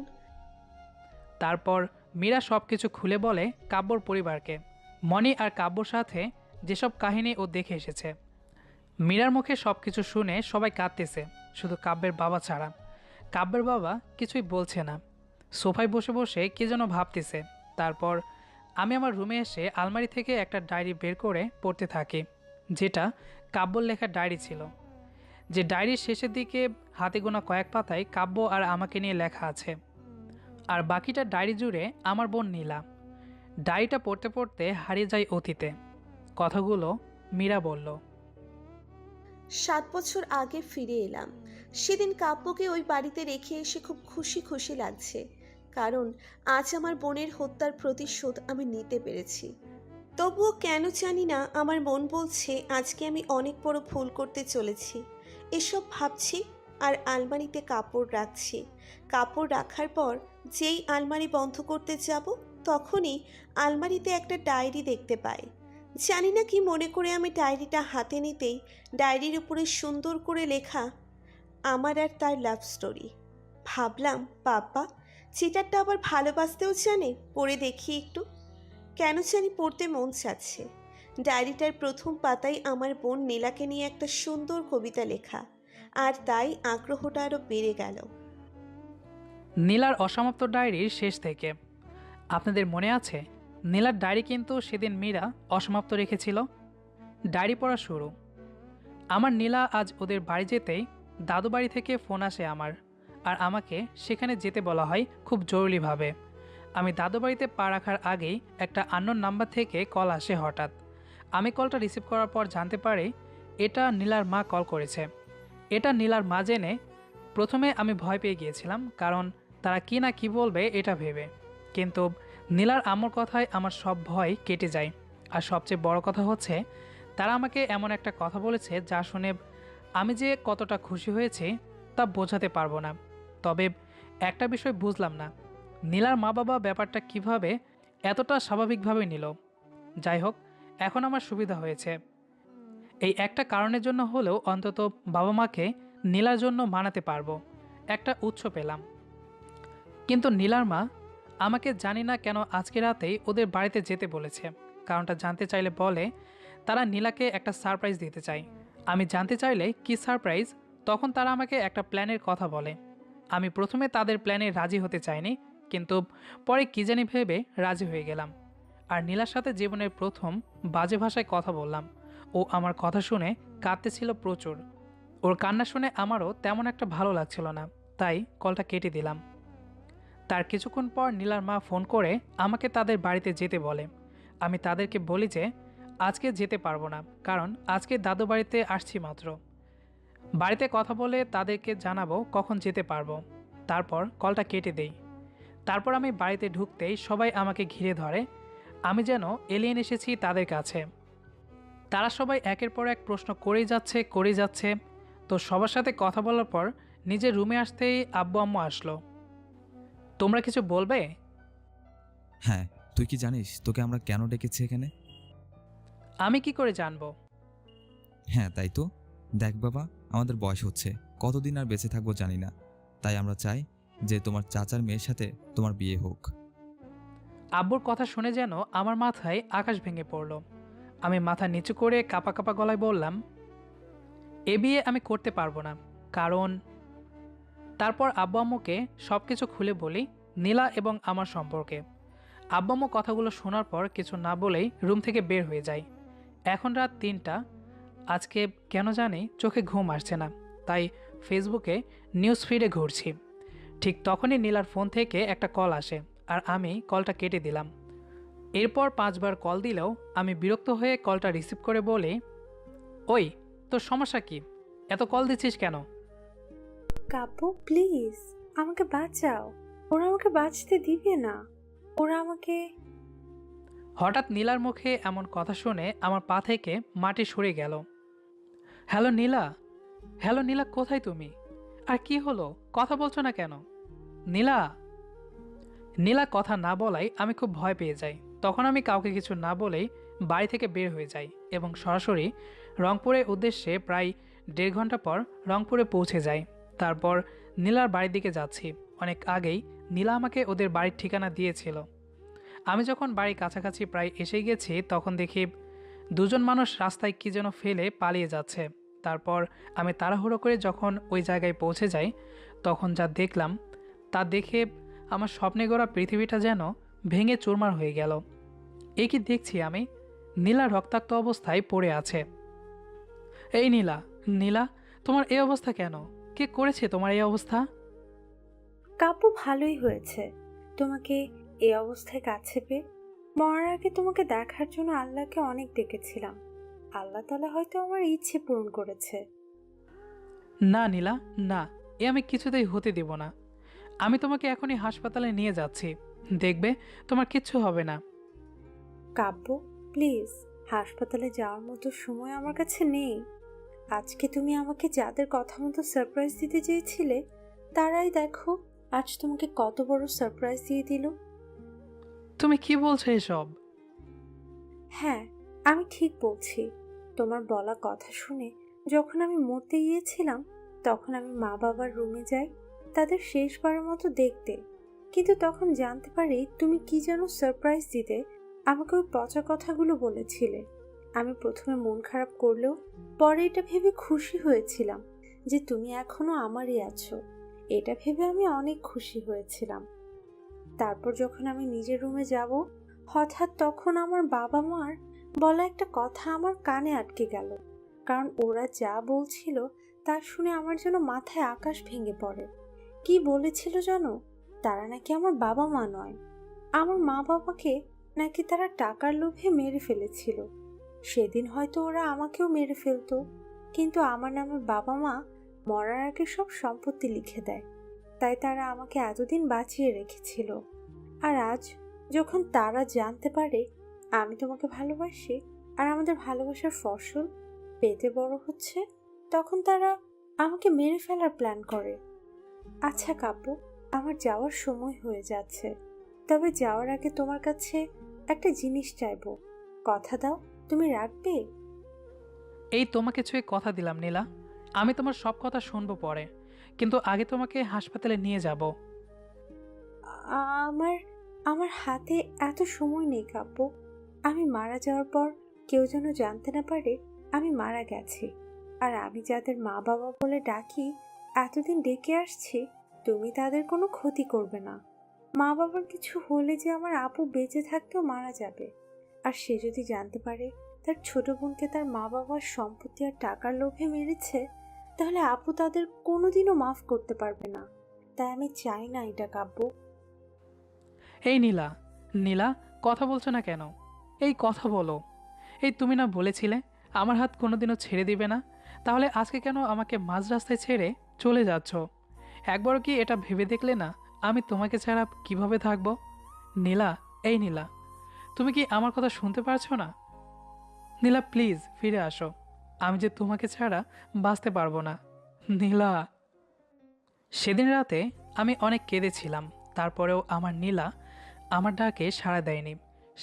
তারপর মীরা সব কিছু খুলে বলে কাব্যর পরিবারকে, মনি আর কাব্যর সাথে যেসব কাহিনী ও দেখে এসেছে। মীরার মুখে সব কিছু শুনে সবাই কাঁদতেছে, শুধু কাব্যের বাবা ছাড়া। কাব্যের বাবা কিছুই বলছে না, সোফায় বসে বসে কি যেন ভাবতেছে। তারপর আমি আমার রুমে এসে আলমারি থেকে একটা ডায়েরি বের করে পড়তে থাকি, যেটা কাব্যর লেখা ডায়েরি ছিল। যে ডায়েরির শেষের দিকে হাতে গোনা কয়েক পাতায় কাব্য আর আমাকে নিয়ে লেখা আছে, আর বাকিটা ডায়েরি জুড়ে আমার বোন নীলা। ডায়েরিটা পড়তে পড়তে হারিয়ে যায় অতীতে। কথাগুলো মীরা বলল। 7 বছর আগে ফিরে এলাম। সেদিন কাব্যকে ওই বাড়িতে রেখে এসে খুব খুশি খুশি লাগছে, কারণ আজ আমার বোনের হত্যার প্রতিশোধ আমি নিতে পেরেছি। তবুও কেন জানি না আমার মন বলছে আজকে আমি অনেক বড় ভুল করতে চলেছি। এসব ভাবছি আর আলমারিতে কাপড় রাখছি। কাপড় রাখার পর যেই আলমারি বন্ধ করতে যাব, তখনই আলমারিতে একটা ডায়েরি দেখতে পাই। জানি না কি মনে করে আমি ডায়েরিটা হাতে নিতেই ডায়েরির উপরে সুন্দর করে লেখা আমার আর তার লাভ স্টোরি। ভাবলাম বাবা, চিটারটা আবার ভালোবাসতেও জানে, পড়ে দেখি একটু। কেন জানি পড়তে মন চাচ্ছে। ডায়েরিটার প্রথম পাতায় আমার বোন নীলাকে নিয়ে একটা সুন্দর কবিতা লেখা, আর তাই আগ্রহটা আরও বেড়ে গেল। নীলার অসমাপ্ত ডায়েরির শেষ থেকে। আপনাদের মনে আছে, নীলার ডায়েরি কিন্তু সেদিন মীরা অসমাপ্ত রেখেছিল। ডায়েরি পড়া শুরু। আমার নীলা আজ ওদের বাড়ি যেতেই দাদু বাড়ি থেকে ফোন আসে আমার, আর আমাকে সেখানে যেতে বলা হয় খুব জরুরিভাবে। আমি দাদু বাড়িতে পা রাখার আগেই একটা আননোন নাম্বার থেকে কল আসে হঠাৎ। আমি কলটা রিসিভ করার পর জানতে পারি এটা নীলার মা কল করেছে। এটা নীলার মা জেনে প্রথমে আমি ভয় পেয়ে গিয়েছিলাম, কারণ তারা কি না কি বলবে এটা ভেবে। কিন্তু নীলার আম্মুর কথায় আমার সব ভয় কেটে যায়। আর সবচেয়ে বড় কথা হচ্ছে, তারা আমাকে এমন একটা কথা বলেছে যা শুনে আমি যে কতটা খুশি হয়েছি তা বোঝাতে পারবো না। তবে একটা বিষয় বুঝলাম না, নীলার মা বাবা ব্যাপারটা কিভাবে এতটা স্বাভাবিকভাবে নিল। যাই হোক, এখন আমার সুবিধা হয়েছে। এই একটা কারণের জন্য হলেও অন্তত বাবা মাকে নীলার জন্য মানাতে পারবো, একটা উৎস পেলাম। কিন্তু নীলার মা আমাকে জানি না কেন আজকে রাতেই ওদের বাড়িতে যেতে বলেছে। কারণটা জানতে চাইলে বলে তারা নীলাকে একটা সারপ্রাইজ দিতে চায়। আমি জানতে চাইলে কি সারপ্রাইজ, তখন তারা আমাকে একটা প্ল্যানের কথা বলে। আমি প্রথমে তাদের প্ল্যানে রাজি হতে চাইনি, কিন্তু পরে কী জানি ভেবে রাজি হয়ে গেলাম। আর নীলার সাথে জীবনের প্রথম বাজে ভাষায় কথা বললাম। ও আমার কথা শুনে কাঁদতেছিল প্রচুর। ওর কান্না শুনে আমারও তেমন একটা ভালো লাগছিল না, তাই কলটা কেটে দিলাম। তার কিছুক্ষণ পর নীলার মা ফোন করে আমাকে তাদের বাড়িতে যেতে বলে। আমি তাদেরকে বলি যে আজকে যেতে পারবো না, কারণ আজকে দাদু বাড়িতে আসছি মাত্র। বাড়িতে কথা বলে তাদেরকে জানাবো কখন যেতে পারবো। তারপর কলটা কেটে দেই। তারপর আমি বাড়িতে ঢুকতেই সবাই আমাকে ঘিরে ধরে, আমি যেন এলিয়েন এসেছি তাদের কাছে। তারা সবাই একের পর এক প্রশ্ন করেই যাচ্ছে। তো সবার সাথে কথা বলার পর নিজের রুমে আসতেই আব্বু আম্মু আসলো। তোমরা কিছু বলবে? হ্যাঁ, তুই কি জানিস তোকে আমরা কেন ডেকেছি এখানে? আমি কি করে জানবো? হ্যাঁ তাই তো। দেখ বাবা, আমাদের বয়স হচ্ছে, কতদিন আর বেঁচে থাকবো জানি না। তাই আমরা চাই যে তোমার চাচার মেয়ের সাথে তোমার বিয়ে হোক। আব্বুর কথা শুনে যেন আমার মাথায় আকাশ ভেঙে পড়ল। আমি মাথা নিচু করে কাঁপা কাঁপা গলায় বললাম, এ বিয়ে আমি করতে পারবো না, কারণ। তারপর আব্বু আম্মুকে সব কিছু খুলে বলি নীলা এবং আমার সম্পর্কে। আব্বু আম্মু কথাগুলো শোনার পর কিছু না বলেই রুম থেকে বের হয়ে যায়। এখন রাত 3টা। আজকে কেন জানি চোখে ঘুম আসছে না, তাই ফেসবুকে নিউজ ফিডে ঘুরছি। ঠিক তখনই নীলার ফোন থেকে একটা কল আসে, আর আমি কলটা কেটে দিলাম। এরপর 5 বার কল দিলেও আমি বিরক্ত হয়ে কলটা রিসিভ করে বলি, ওই তোর সমস্যা কি, এত কল দিচ্ছিস কেন? কাব্য প্লিজ আমাকে বাঁচাও, ওরা আমাকে বাঁচতে দিবে না, ওরা আমাকে। হঠাৎ নীলার মুখে এমন কথা শুনে আমার পা থেকে মাটি সরে গেল। হ্যালো নীলা, কোথায় তুমি? আর কি হলো, কথা বলছো না কেন? নীলা কথা না বলাই আমি খুব ভয় পেয়ে যাই। তখন আমি কাউকে কিছু না বলেই বাড়ি থেকে বের হয়ে যাই এবং সরাসরি রংপুরের উদ্দেশ্যে প্রায় 1.5 ঘন্টা পর রংপুরে পৌঁছে যাই। তারপর নীলার বাড়ির দিকে যাচ্ছি। অনেক আগেই নীলা আমাকে ওদের বাড়ির ঠিকানা দিয়েছিল। আমি যখন বাড়ির কাছাকাছি প্রায় এসে গেছি, তখন দেখি 2জন মানুষ রাস্তায় কী যেন ফেলে পালিয়ে যাচ্ছে। তারপর আমি তাড়াহুড়ো করে যখন ওই জায়গায় পৌঁছে যাই, তখন যা দেখলাম তা দেখে আমার স্বপ্নে গড়া পৃথিবীটা যেন ভেঙে চুরমার হয়ে গেল। এ কি দেখছি আমি? নীলা রক্তাক্ত অবস্থায় পড়ে আছে। এই নীলা, নীলা, তোমার এই অবস্থা কেন? কে করেছে তোমার এই অবস্থা? কাব্য ভালোই হয়েছে তোমাকে এই অবস্থায় কাছে পেয়ে। মরার আগে তোমাকে দেখার জন্য আল্লাহকে অনেক ডেকেছিলাম। আল্লাহ তাআলা হয়তো আমার ইচ্ছে পূরণ করেছে। না নীলা, না, এ আমি কিছুতেই হতে দেব না। আমি তোমাকে এখনই হাসপাতালে নিয়ে যাচ্ছি, দেখবে তোমার কিচ্ছু হবে না। কাব্য, প্লিজ, হাসপাতালে যাওয়ার মতো সময় আমার কাছে নেই। আজকে তুমি আমাকে যাদের কথা মতো সারপ্রাইজ দিতে চেয়েছিলে, তারাই দেখো আজ তোমাকে কত বড় সারপ্রাইজ দিয়ে দিল। তুমি কি বলছো এসব? হ্যাঁ, আমি ঠিক বলছি। তোমার বলা কথা শুনে যখন আমি মরতে গিয়েছিলাম, তখন আমি মা বাবার রুমে যাই তাদের শেষবারের মতো দেখতে। কিন্তু তখন জানতে পারি তুমি কি যেন সারপ্রাইজ দিতে আমাকে ওই পচা কথাগুলো বলেছিলে। আমি প্রথমে মন খারাপ করলেও পরে এটা ভেবে খুশি হয়েছিলাম যে তুমি এখনো আমারই আছো। এটা ভেবে আমি অনেক খুশি হয়েছিলাম। তারপর যখন আমি নিজের রুমে যাব, হঠাৎ তখন আমার বাবা মার বলা একটা কথা আমার কানে আটকে গেল। কারণ ওরা যা বলছিল তা শুনে আমার যেন মাথায় আকাশ ভেঙে পড়ে। কি বলেছিল জানো? তারা নাকি আমার বাবা মা নয়, আমার মা বাবাকে নাকি তারা টাকার লোভে মেরে ফেলেছিল। সেদিন হয়তো ওরা আমাকেও মেরে ফেলতো, কিন্তু আমার নামে বাবা মা মরার আগে সব সম্পত্তি লিখে দেয়। তাই তারা আমাকে এতদিন বাঁচিয়ে রেখেছিল। আর আজ যখন তারা জানতে পারে আমি তোমাকে ভালোবাসি আর আমাদের ভালোবাসার ফসল পেতে বড় হচ্ছে, তখন তারা আমাকে মেরে ফেলার প্ল্যান করে। আচ্ছা কাব্য, আমার যাওয়ার সময় হয়ে যাচ্ছে, তবে যাওয়ার আগে তোমার কাছে একটা জিনিস চাইবো। কথা দাও, তুমি রাখবে? এই তোমাকে ছুঁয়ে কথা দিলাম নীলা, আমি তোমার সব কথা শুনবো পরে, কিন্তু আগে তোমাকে হাসপাতালে নিয়ে যাব। আমার আমার হাতে এত সময় নেই কাব্য। আমি মারা যাওয়ার পর কেউ যেন জানতে না পারে আমি মারা গেছি। আর আমি যাদের মা বাবা বলে ডাকি, এতদিন ডেকে আসছি, তুমি তাদের কোনো ক্ষতি করবে না। মা বাবার কিছু হলে যে আমার আপু বেঁচে থাকতেও মারা যাবে। আর সে যদি জানতে পারে তার ছোট বোনকে তার মা বাবার সম্পত্তি আর টাকার লোভে মেরেছে, তাহলে আপু তাদের কোনোদিনও মাফ করতে পারবে না। তাই আমি চাই না এটা কাব্য। এই নীলা, নীলা, কথা বলছো না কেন? এই কথা বলো। এই তুমি না বলেছিলে আমার হাত কোনোদিনও ছেড়ে দিবে না? তাহলে আজকে কেন আমাকে মাঝ রাস্তায় ছেড়ে চলে যাচ্ছ? একবারও কি এটা ভেবে দেখলে না আমি তোমাকে ছাড়া কিভাবে থাকবো? নীলা, এই নীলা, তুমি কি আমার কথা শুনতে পারছো না? নীলা, প্লিজ ফিরে আসো, আমি যে তোমাকে ছাড়া বাঁচতে পারবো না। নীলা। সেদিন রাতে আমি অনেক কেঁদেছিলাম, তারপরেও আমার নীলা আমার ডাকে সাড়া দেয়নি।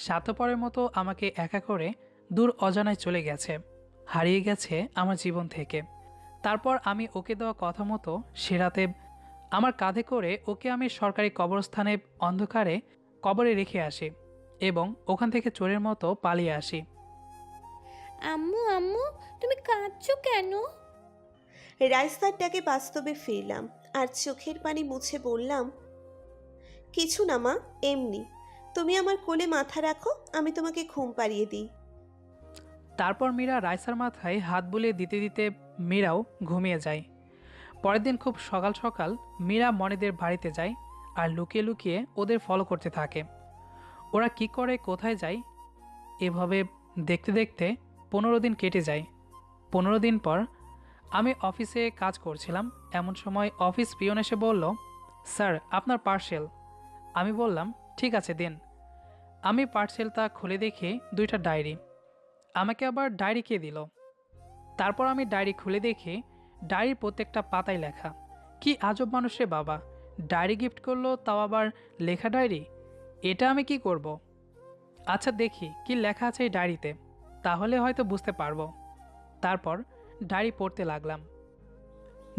স্বার্থপরের মতো আমাকে একা করে দূর অজানায় চলে গেছে, হারিয়ে গেছে আমার জীবন থেকে। তারপর আমি ওকে দেওয়া কথা মতো সে রাতে আমার কাঁধে করে ওকে আমি সরকারি কবরস্থানে অন্ধকারে কবরে রেখে আসি এবং ওখান থেকে চোরের মতো পালিয়ে আসি। আম্মু আম্মু, তুমি কাঁদছো কেন? রাইসার ডাকে বাস্তবে ফিরলাম আর চোখের পানি মুছে বললাম, কিছু না মা, এমনি। তুমি আমার কোলে মাথা রাখো, আমি তোমাকে ঘুম পাড়িয়ে দিই। তারপর মীরা রাইসার মাথায় হাত বুলিয়ে দিতে দিতে মীরাও ঘুমিয়ে যায়। পরের দিন খুব সকাল সকাল মীরা মনিদের বাড়িতে যায় আর লুকিয়ে লুকিয়ে ওদের ফলো করতে থাকে। ওরা কি করে, কোথায় যায়, এভাবে দেখতে দেখতে 15 দিন কেটে যায়। 15 দিন পর আমি অফিসে কাজ করছিলাম, এমন সময় অফিস পিয়ন এসে বলল, স্যার আপনার পার্সেল। আমি বললাম, ঠিক আছে দিন। আমি পার্সেলটা খুলে দেখি 2টা ডায়েরি। আমাকে আবার ডায়েরি কে দিল? তারপর আমি ডায়েরি খুলে দেখি ডায়েরির প্রত্যেকটা পাতায় লেখা। কি আজব মানুষ রে বাবা, ডায়েরি গিফট করলো, তাও আবার লেখা ডায়েরি। এটা আমি কি করব? আচ্ছা দেখি কি লেখা আছে এই ডায়েরিতে, তাহলে হয়তো বুঝতে পারবো। তারপর ডায়েরি পড়তে লাগলাম।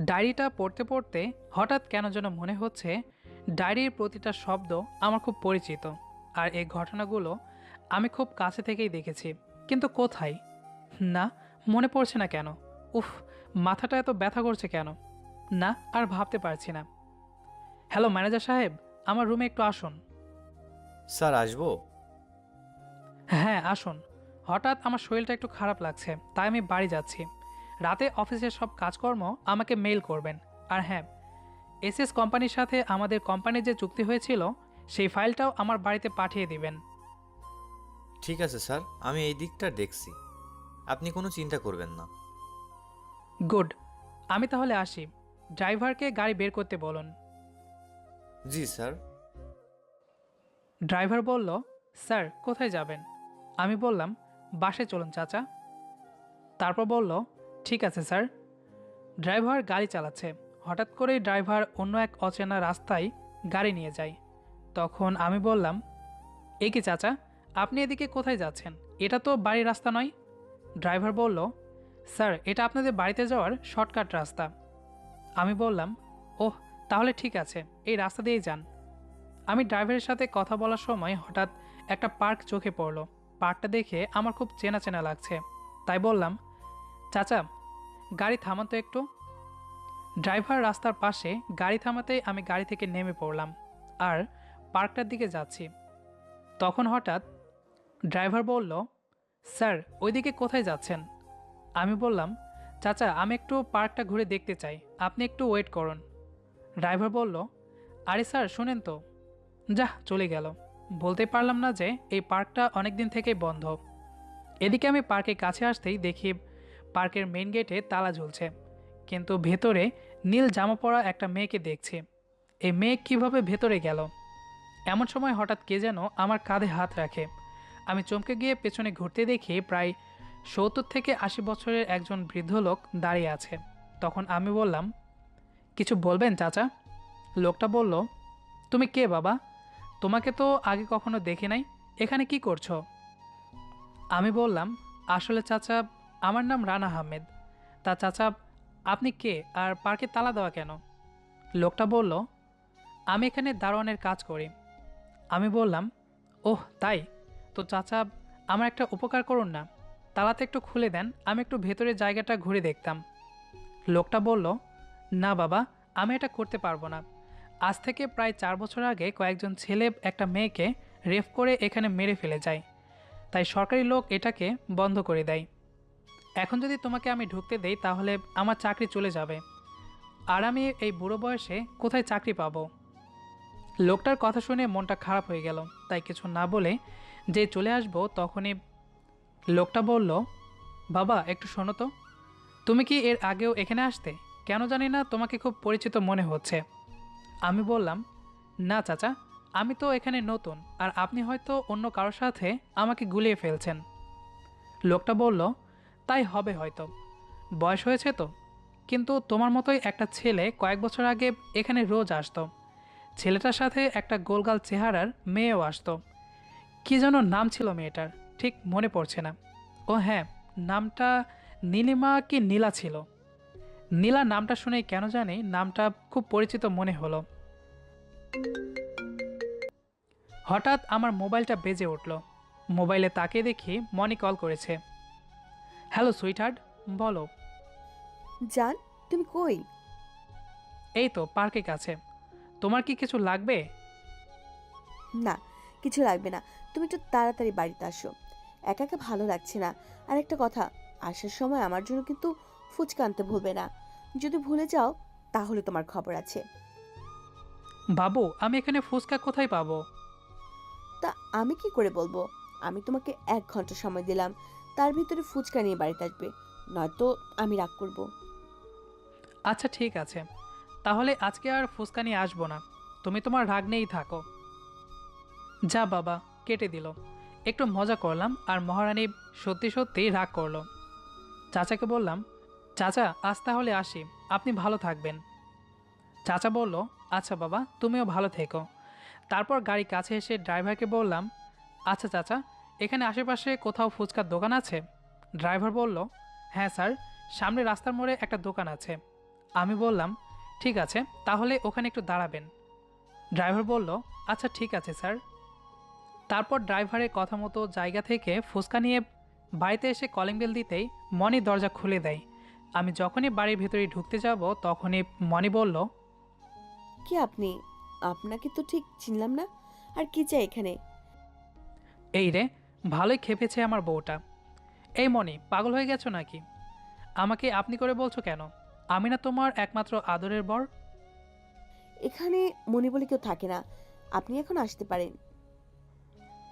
ডায়েরিটা পড়তে পড়তে হঠাৎ কেন যেন মনে হচ্ছে ডায়েরির প্রতিটা শব্দ আমার খুব পরিচিত, আর এই ঘটনাগুলো আমি খুব কাছে থেকেই দেখেছি, কিন্তু কোথায়? না, মনে পড়ছে না কেন। উফ, মাথাটা এত ব্যথা করছে কেন? না, আর ভাবতে পারছি না। হ্যালো ম্যানেজার সাহেব, আমার রুমে একটু আসুন। স্যার আসবো? হ্যাঁ আসুন। হঠাৎ আমার শরীরটা একটু খারাপ লাগছে, তাই আমি বাড়ি যাচ্ছি। রাতে অফিসের সব কাজকর্ম আমাকে মেইল করবেন। আর হ্যাঁ, এসএস কোম্পানির সাথে আমাদের কোম্পানির যে চুক্তি হয়েছিল সেই ফাইলটাও আমার বাড়িতে পাঠিয়ে দিবেন। ঠিক আছে স্যার, আমি এই দিকটা দেখছি, আপনি কোনো চিন্তা করবেন না। গুড। আমি তাহলে আসি। ড্রাইভারকে গাড়ি বের করতে বলুন। জি স্যার। ড্রাইভার বলল, স্যার কোথায় যাবেন? আমি বললাম, বাসে চলুন চাচা। তারপর বলল, ঠিক আছে স্যার। ড্রাইভার গাড়ি চালাচ্ছে। হঠাৎ করেই ড্রাইভার অন্য এক অচেনা রাস্তায় গাড়ি নিয়ে যায়। তখন আমি বললাম, এ কি চাচা, আপনি এদিকে কোথায় যাচ্ছেন? এটা তো বাড়ির রাস্তা নয়। ড্রাইভার বলল, স্যার এটা আপনাদের বাড়িতে যাওয়ার শর্টকাট রাস্তা। আমি বললাম, ওহ তাহলে ঠিক আছে, এই রাস্তা দিয়েই যান। আমি ড্রাইভারের সাথে কথা বলার সময় হঠাৎ একটা পার্ক চোখে পড়ল। পার্কটা দেখে আমার খুব চেনা চেনা লাগছে, তাই বললাম, চাচা গাড়ি থামান তো একটু। ড্রাইভার রাস্তার পাশে গাড়ি থামাতেই আমি গাড়ি থেকে নেমে পড়লাম আর পার্কটার দিকে যাচ্ছি। তখন হঠাৎ ড্রাইভার বলল, স্যার ওইদিকে কোথায় যাচ্ছেন? আমি বললাম, চাচা আমি একটু পার্কটা ঘুরে দেখতে চাই, আপনি একটু ওয়েট করুন। ড্রাইভার বলল, আরে স্যার শুনেন তো। যাহ চলে গেল। বলতে পারলাম না যে এই পার্কটা অনেক দিন থেকেই বন্ধ। এদিকে আমি পার্কের কাছে আসতেই দেখি পার্কের মেইন গেটে তালা ঝুলছে, কিন্তু ভেতরে নীল জামা পরা একটা মেয়েকে দেখছি। এই মেয়ে কিভাবে ভেতরে গেল? এমন সময় হঠাৎ কে যেন আমার কাঁধে হাত রাখে। আমি চমকে গিয়ে পেছনে ঘুরতে দেখি প্রায় 70 থেকে 80 বছরের একজন বৃদ্ধ লোক দাঁড়িয়ে আছে। তখন আমি বললাম, কিছু বলবেন চাচা? লোকটা বলল, তুমি কে বাবা? তোমাকে তো আগে কখনো দেখি নাই, এখানে কি করছো? আমি বললাম, আসলে চাচা আমার নাম রানা আহমেদ। তা চাচা আপনি কে আর পার্কে তালা দেওয়া কেন? লোকটা বলল, আমি এখানে দারোয়ানের কাজ করি। আমি বললাম, ওহ তাই? তো চাচা আমার একটা উপকার করুন না, তালাতে একটু খুলে দেন, আমি একটু ভেতরের জায়গাটা ঘুরে দেখতাম। লোকটা বলল, না বাবা আমি এটা করতে পারবো না। আজ থেকে প্রায় 4 বছর আগে কয়েকজন ছেলে একটা মেয়েকে রেপ করে এখানে মেরে ফেলে যায়, তাই সরকারি লোক এটাকে বন্ধ করে দেয়। এখন যদি তোমাকে আমি ঢুকতে দেই তাহলে আমার চাকরি চলে যাবে, আর আমি এই বুড়ো বয়সে কোথায় চাকরি পাবো? লোকটার কথা শুনে মনটা খারাপ হয়ে গেল, তাই কিছু না বলে যে চলে আসবো তখনই লোকটা বলল, বাবা একটু শোনো তো, তুমি কি এর আগেও এখানে আসতে? কেন জানি না তোমাকে খুব পরিচিত মনে হচ্ছে। আমি বললাম, না চাচা আমি তো এখানে নতুন, আর আপনি হয়তো অন্য কারোর সাথে আমাকে গুলিয়ে ফেলছেন। লোকটা বলল, তাই হবে হয়তো, বয়স হয়েছে তো। কিন্তু তোমার মতোই একটা ছেলে কয়েক বছর আগে এখানে রোজ আসতো। ছেলেটার সাথে একটা গোলগাল চেহারার মেয়েও আসতো। কী যেন নাম ছিল মেয়েটার, ঠিক মনে পড়ছে না। ও হ্যাঁ, নামটা নীলিমা কি নীলা ছিল। নীলা নামটা শুনেই কেন জানি নামটা খুব পরিচিত মনে হলো। হঠাৎ আমার মোবাইলটা বেজে উঠল। মোবাইলে তাকিয়ে দেখি মনি কল করেছে। হ্যালো সুইটহার্ট, বলো। জান, তুমি কই? এই তো পার্কের কাছে। তোমার কি কিছু লাগবে? না, কিছু লাগবে না, তুমি একটু তাড়াতাড়ি বাড়িতে আসো। একা একা ভালো লাগছে না। আর একটা কথা, আসার সময় আমার জন্য কিন্তু ফুচকা আনতে ভুলবে না। যদি ভুলে যাও তাহলে তোমার খবর আছে। বাবু আমি এখানে ফুচকা কোথায় পাবো? তা আমি কি করে বলবো? আমি তোমাকে 1 ঘন্টা সময় দিলাম, তার ভিতরে ফুচকা নিয়ে বাড়িতে আসবে, নয়তো আমি রাগ করব। আচ্ছা ঠিক আছে, তাহলে আজকে আর ফুচকা নিয়ে আসবো না, তুমি তোমার রাগ নিয়েই থাকো। যা বাবা, কেটে দিল। একটু মজা করলাম আর মহারানী সত্যি সত্যি রাগ করলো। চাচাকে বললাম, চাচা আজ তাহলে আসি, আপনি ভালো থাকবেন। চাচা বলল, আচ্ছা বাবা তুমিও ভালো থেকো। তারপর গাড়ি কাছে এসে ড্রাইভারকে বললাম, আচ্ছা চাচা এখানে আশেপাশে কোথাও ফুচকার দোকান আছে? ড্রাইভার বলল, হ্যাঁ স্যার, সামনে রাস্তার মোড়ে একটা দোকান আছে। আমি বললাম, ঠিক আছে তাহলে ওখানে একটু দাঁড়াবেন। ড্রাইভার বলল, আচ্ছা ঠিক আছে স্যার। তারপর ড্রাইভারের কথা মতো জায়গা থেকে ফুচকা নিয়ে বাড়িতে এসে কলিং বেল দিতেই মনি দরজা খুলে দেয়। আমি যখনই বাড়ির ভেতরে ঢুকতে যাব তখনই মনি বলল, কি আপনি? আপনাকে তো ঠিক চিনলাম না। আর কি চাই এখানে? এই রে, ভালোই খেপেছে আমার বউটা। এই মনি, পাগল হয়ে গেছো নাকি? আমাকে আপনি করে বলছো কেন? আমি না তোমার একমাত্র আদরের বর? এখানে মনে বলে কেউ থাকে না, আপনি এখন আসতে পারেন।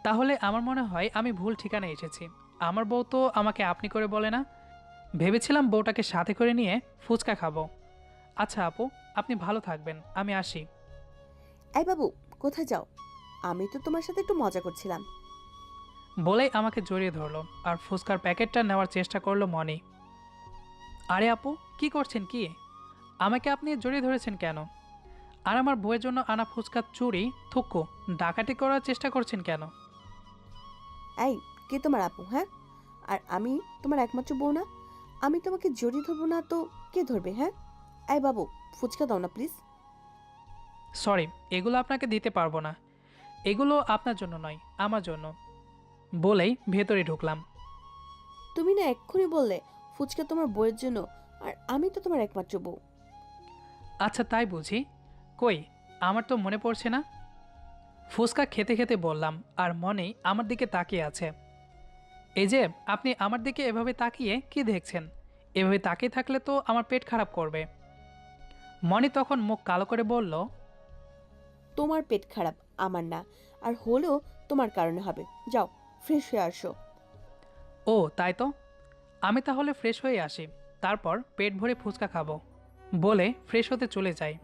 তাহলে আমার মনে হয় আমি ভুল ঠিকানায় এসেছি। আমার বউ তো আমাকে আপনি করে বলে না। ভেবেছিলাম বউটাকে সাথে করে নিয়ে ফুচকা খাবো। আচ্ছা আপু, আপনি ভালো থাকবেন, আমি আসি। এই বাবু, কোথায় যাও? আমি তো তোমার সাথে একটু মজা করছিলাম। বলেই আমাকে জড়িয়ে ধরলো আর ফুচকার প্যাকেটটা নেওয়ার চেষ্টা করলো মনি। আরে আপু, কি করছেন কি? আমাকে আপনি জড়িয়ে ধরেছেন কেন? আর আমার বউয়ের জন্য আনা ফুচকা চুরি, থুক্কু, ডাকাতি করার চেষ্টা করছেন কেন? এই, কে তোমার আপু? হ্যাঁ, আর আমি তোমার একমাত্র বউ না? আমি তোমাকে জড়িয়ে ধরবো না তো কে ধরবে? হ্যাঁ, এই বাবু, ফুচকা দাও না প্লিজ। সরি, এগুলো আপনাকে দিতে পারবো না। এগুলো আপনার জন্য নয়, আমার জন্য। বলেই ভেতরে ঢুকলাম। তুমি না এক্ষুনি বললে ফুচকা তোমার বউয়ের জন্য, আর আমি তো তোমার একমাত্র বউ। আচ্ছা তাই বুঝি? কই, আমার তো মনে পড়ছে না। ফুচকা খেতে খেতে বললাম, আর মনেই আমার দিকে তাকিয়ে আছে। এই যে আপনি আমার দিকে এভাবে তাকিয়ে কি দেখছেন? এভাবে তাকিয়ে থাকলে তো আমার পেট খারাপ করবে। মনি তখন মুখ কালো করে বলল, তোমার পেট খারাপ, আমার না। আর হলেও তোমার কারণে হবে। যাও, ফ্রেশ হয়ে আসো। ও তাই তো, আমি তাহলে ফ্রেশ হয়ে আসি, তারপর পেট ভরে ফুচকা খাবো। বলে ফ্রেশ হতে চলে যাই।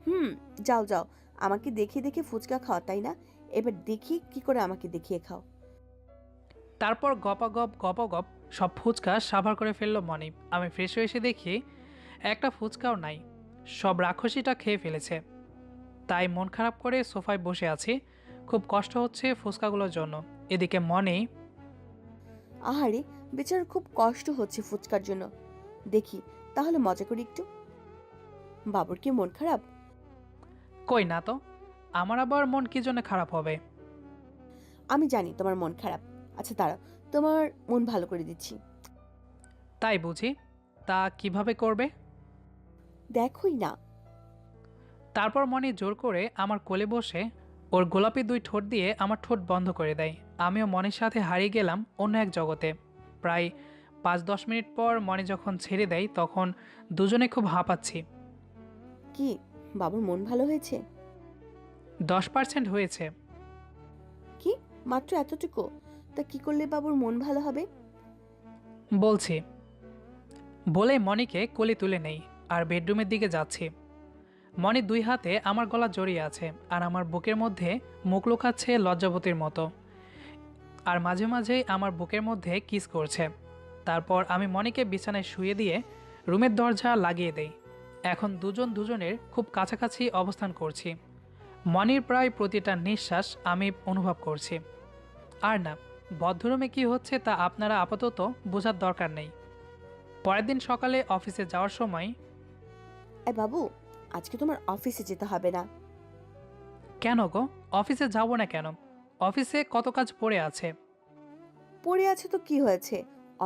হুম, যাও যাও। আমাকে দেখে দেখে ফুচকা খাও, তাই না? এবার দেখি কি করে আমাকে দেখিয়ে খাও। তারপর গপাগপ গপাগপ সব ফুচকা সাভার করে ফেললো মনি। আমি ফ্রেশ হয়ে এসে দেখি একটা ফুচকাও নাই, সব রাক্ষসীটা খেয়ে ফেলেছে। তাই মন খারাপ করে সোফায় বসে আছি। খুব কষ্ট হচ্ছে ফুচকাগুলোর জন্য। এদিকে মনি, আহারে, বেচারার খুব কষ্ট হচ্ছে ফুচকার জন্য। দেখি তাহলে মজা করি একটু। বাবুর কি মন খারাপ? কই না তো, আমার আবার মন কি জন্য খারাপ হবে? আমি জানি তোমার মন খারাপ। আচ্ছা দাঁড়াও, তোমার মন ভালো করে দিচ্ছি। তাই বুঝি? তা কিভাবে করবে? দেখোই না। তারপর মনি জোর করে আমার কোলে বসে ওর গোলাপি দুই ঠোঁট দিয়ে আমার ঠোঁট বন্ধ করে দেয়। আমিও মনির সাথে হারিয়ে গেলাম অন্য এক জগতে। প্রায় 5-10 মিনিট পর মনি যখন ছেড়ে দেয় তখন দুজনে খুব হাঁপাচ্ছি। কি, বাবুর মন ভালো হয়েছে? 10% হয়েছে। কি, মাত্র এতটুকু? তা কি করলে বাবুর মন ভালো হবে? বলছি। বলে মনিকে কোলে তুলে নেই আর বেডরুমের দিকে যাচ্ছি। মনি 2 হাতে আমার গলা জড়িয়ে আছে আর আমার বুকের মধ্যে মুখ লুকাচ্ছে লজ্জাবতীর মতো, আর মাঝে মাঝেই আমার বুকের মধ্যে কিস করছে। তারপর আমি মনিকে বিছানায় শুয়ে দিয়ে রুমের দরজা লাগিয়ে দেই। এখন দুজন দুজনের খুব কাছাকাছি অবস্থান করছি। মনির প্রায় প্রতিটা নিঃশ্বাস আমি অনুভব করছি। আর না, বদ্ধরুমে কি হচ্ছে তা আপনারা আপাতত বোঝার দরকার নেই। পরের দিন সকালে অফিসে যাওয়ার সময়, এই বাবু, আজকে তোমার অফিসে যেতে হবে না। কেন গো, অফিসে যাব না কেন? অফিসে কত কাজ পড়ে আছে। পড়ে আছে তো কি হয়েছে,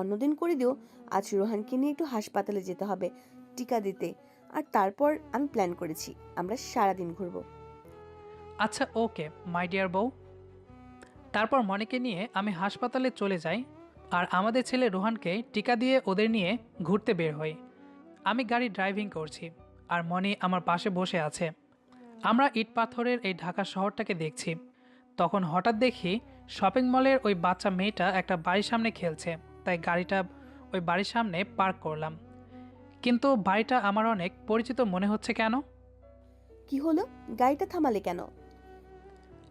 অন্যদিন করে দিও। আজ রোহানকে নিয়ে একটু হাসপাতালে যেতে হবে টিকা দিতে। আর তারপর আমি প্ল্যান করেছি আমরা সারাদিন ঘুরবো। আচ্ছা ওকে মাই ডিয়ার বউ। তারপর মনিকে নিয়ে আমি হাসপাতালে চলে যাই আর আমাদের ছেলে রোহানকে টিকা দিয়ে ওদের নিয়ে ঘুরতে বের হই। আমি গাড়ি ড্রাইভিং করছি আর মনি আমার পাশে বসে আছে। আমরা ইট পাথরের এই ঢাকা শহরটাকে দেখছি। তখন হঠাৎ দেখি শপিং মলের ওই বাচ্চা মেয়েটা একটা বাড়ির সামনে খেলছে, তাই গাড়িটা ওই বাড়ির সামনে পার্ক করলাম। কিন্তু বাড়িটা আমার অনেক পরিচিত মনে হচ্ছে কেন? কি হলো, গাড়িটা থামালে কেন?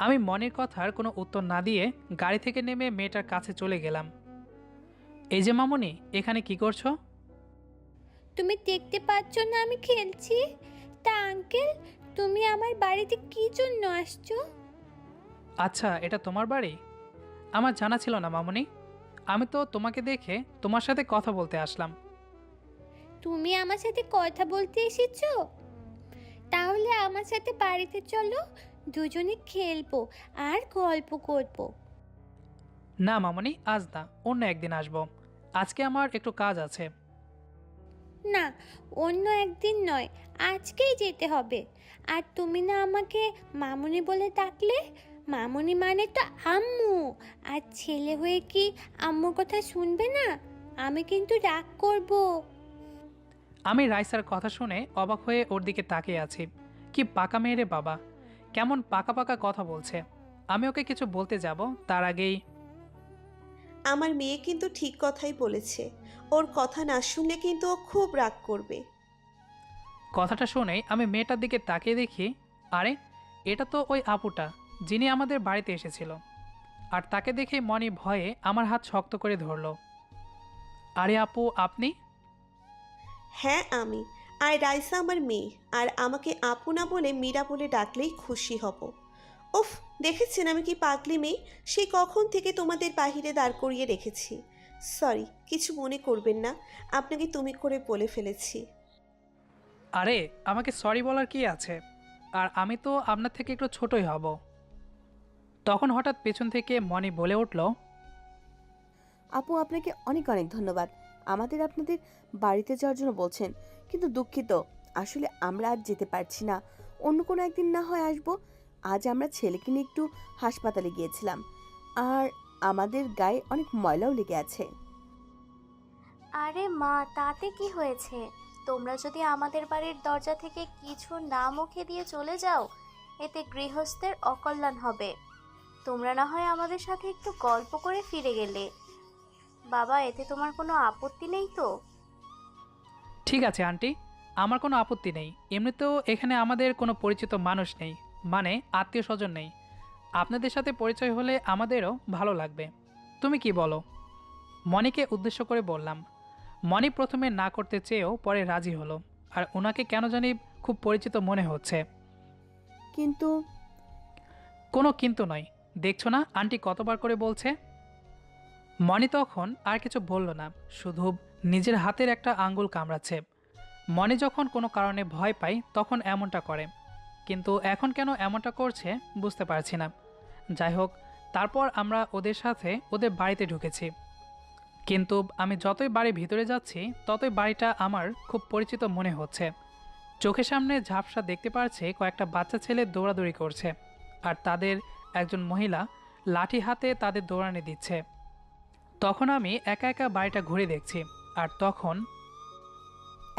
আমি মনির কথার কোনো উত্তর না দিয়ে গাড়ি থেকে নেমে মেয়েটার কাছে চলে গেলাম। এই যে মামুনি, এখানে কি করছো? তুমি দেখতে পাচ্ছ না আমি খেলছি? তা আঙ্কেল, তুমি আমার বাড়িতে কি জন্য আসছো? আচ্ছা, এটা তোমার বাড়ি? আমার জানা ছিল না মামুনি। আমি তো তোমাকে দেখে তোমার সাথে কথা বলতে আসলাম। তুমি আমার সাথে কথা বলতে এসেছো? তাহলে আমার সাথে বাড়িতে চলো, দুজনে খেলবো আর গল্প করবো। না মামুনি, আজ না, অন্য একদিন আসবো। আজকে আমার একটু কাজ আছে। না, অন্য একদিন নয়, আজকেই যেতে হবে। আর তুমি না আমাকে মামুনি বলে ডাকলে, মামুনি মানে তো আম্মু। আর ছেলে হয়ে কি আম্মুর কথা শুনবে না? আমি কিন্তু রাগ করব। আমি রাইসার কথা শুনে অবাক হয়ে ওর দিকে তাকিয়ে আছি। কি পাকা মেয়ে রে বাবা, কেমন পাকা পাকা কথা বলছে। আমি ওকে কিছু বলতে যাব তার আগেই আমার মেয়ে কিন্তু ঠিক কথাই বলেছে, ওর কথা না শুনলে কিন্তু ও খুব রাগ করবে। কথাটা শুনেই আমি মেয়েটার দিকে তাকিয়ে দেখি, আরে এটা তো ওই আপুটা যিনি আমাদের বাড়িতে এসেছিল। আর তাকে দেখে মনি ভয়ে আমার হাত শক্ত করে ধরলো। আরে আপু, আপনি? হ্যাঁ আমি। আর রাইসা আমার মেয়ে, আর আমাকে আপু না বলে মীরা বলে ডাকলেই খুশি হব। উফ, দেখেছেন আমি কি পাগলি মেয়ে, সেই কখন থেকে তোমাদের বাহিরে দাঁড় করিয়ে রেখেছি। সরি, কিছু মনে করবেন না, আপনাকে তুমি করে বলে ফেলেছি। আরে আমাকে সরি বলার কি আছে, আর আমি তো আপনার থেকে একটু ছোটই হব। তখন হঠাৎ পেছন থেকে মনি বলে উঠল, আপু আপনাকে অনেক অনেক ধন্যবাদ আমাদের আপনাদের বাড়িতে যাওয়ার জন্য বলছেন, কিন্তু দুঃখিত, আসলে আমরা আজ যেতে পারছি না। অন্য কোনো একদিন না হয় আসবো। আজ আমরা ছেলেকে নিয়ে একটু হাসপাতালে গিয়েছিলাম, আর আমাদের গায়ে অনেক ময়লাও লেগে আছে। আরে মা, তাতে কি হয়েছে? তোমরা যদি আমাদের বাড়ির দরজা থেকে কিছু না মুখে দিয়ে চলে যাও, এতে গৃহস্থের অকল্যাণ হবে। তোমরা না হয় আমাদের সাথে একটু গল্প করে ফিরে গেলে। বাবা, এতে তোমার কোনো আপত্তি নেই তো? ঠিক আছে আন্টি, আমার কোনো আপত্তি নেই। এমনিতেও এখানে আমাদের কোনো পরিচিত মানুষ নেই, মানে আত্মীয় স্বজন নেই। আপনাদের সাথে পরিচয় হলে আমাদেরও ভালো লাগবে। তুমি কি বলো? মনিকে উদ্দেশ্য করে বললাম। মনি প্রথমে না করতে চেয়েও পরে রাজি হলো, আর ওনাকে কেন জানি খুব পরিচিত মনে হচ্ছে। কিন্তু কোনো কিন্তু নয়, দেখছো না আন্টি কতবার করে বলছে। মনি তখন আর কিছু বলল না, শুধু নিজের হাতের একটা আঙ্গুল কামড়াচ্ছে। মনি যখন কোনো কারণে ভয় পায় তখন এমনটা করে, কিন্তু এখন কেন এমনটা করছে বুঝতে পারছি না। যাই হোক, তারপর আমরা ওদের সাথে ওদের বাড়িতে ঢুকেছি। কিন্তু আমি যতই বাড়ির ভিতরে যাচ্ছি ততই বাড়িটা আমার খুব পরিচিত মনে হচ্ছে। চোখের সামনে ঝাপসা দেখতে পারছে কয়েকটা বাচ্চা ছেলে দৌড়াদৌড়ি করছে, আর তাদের একজন মহিলা লাঠি হাতে তাদের দৌড়ানি দিচ্ছে। তখন আমি একা একা বাড়িটা ঘুরে দেখছি, আর তখন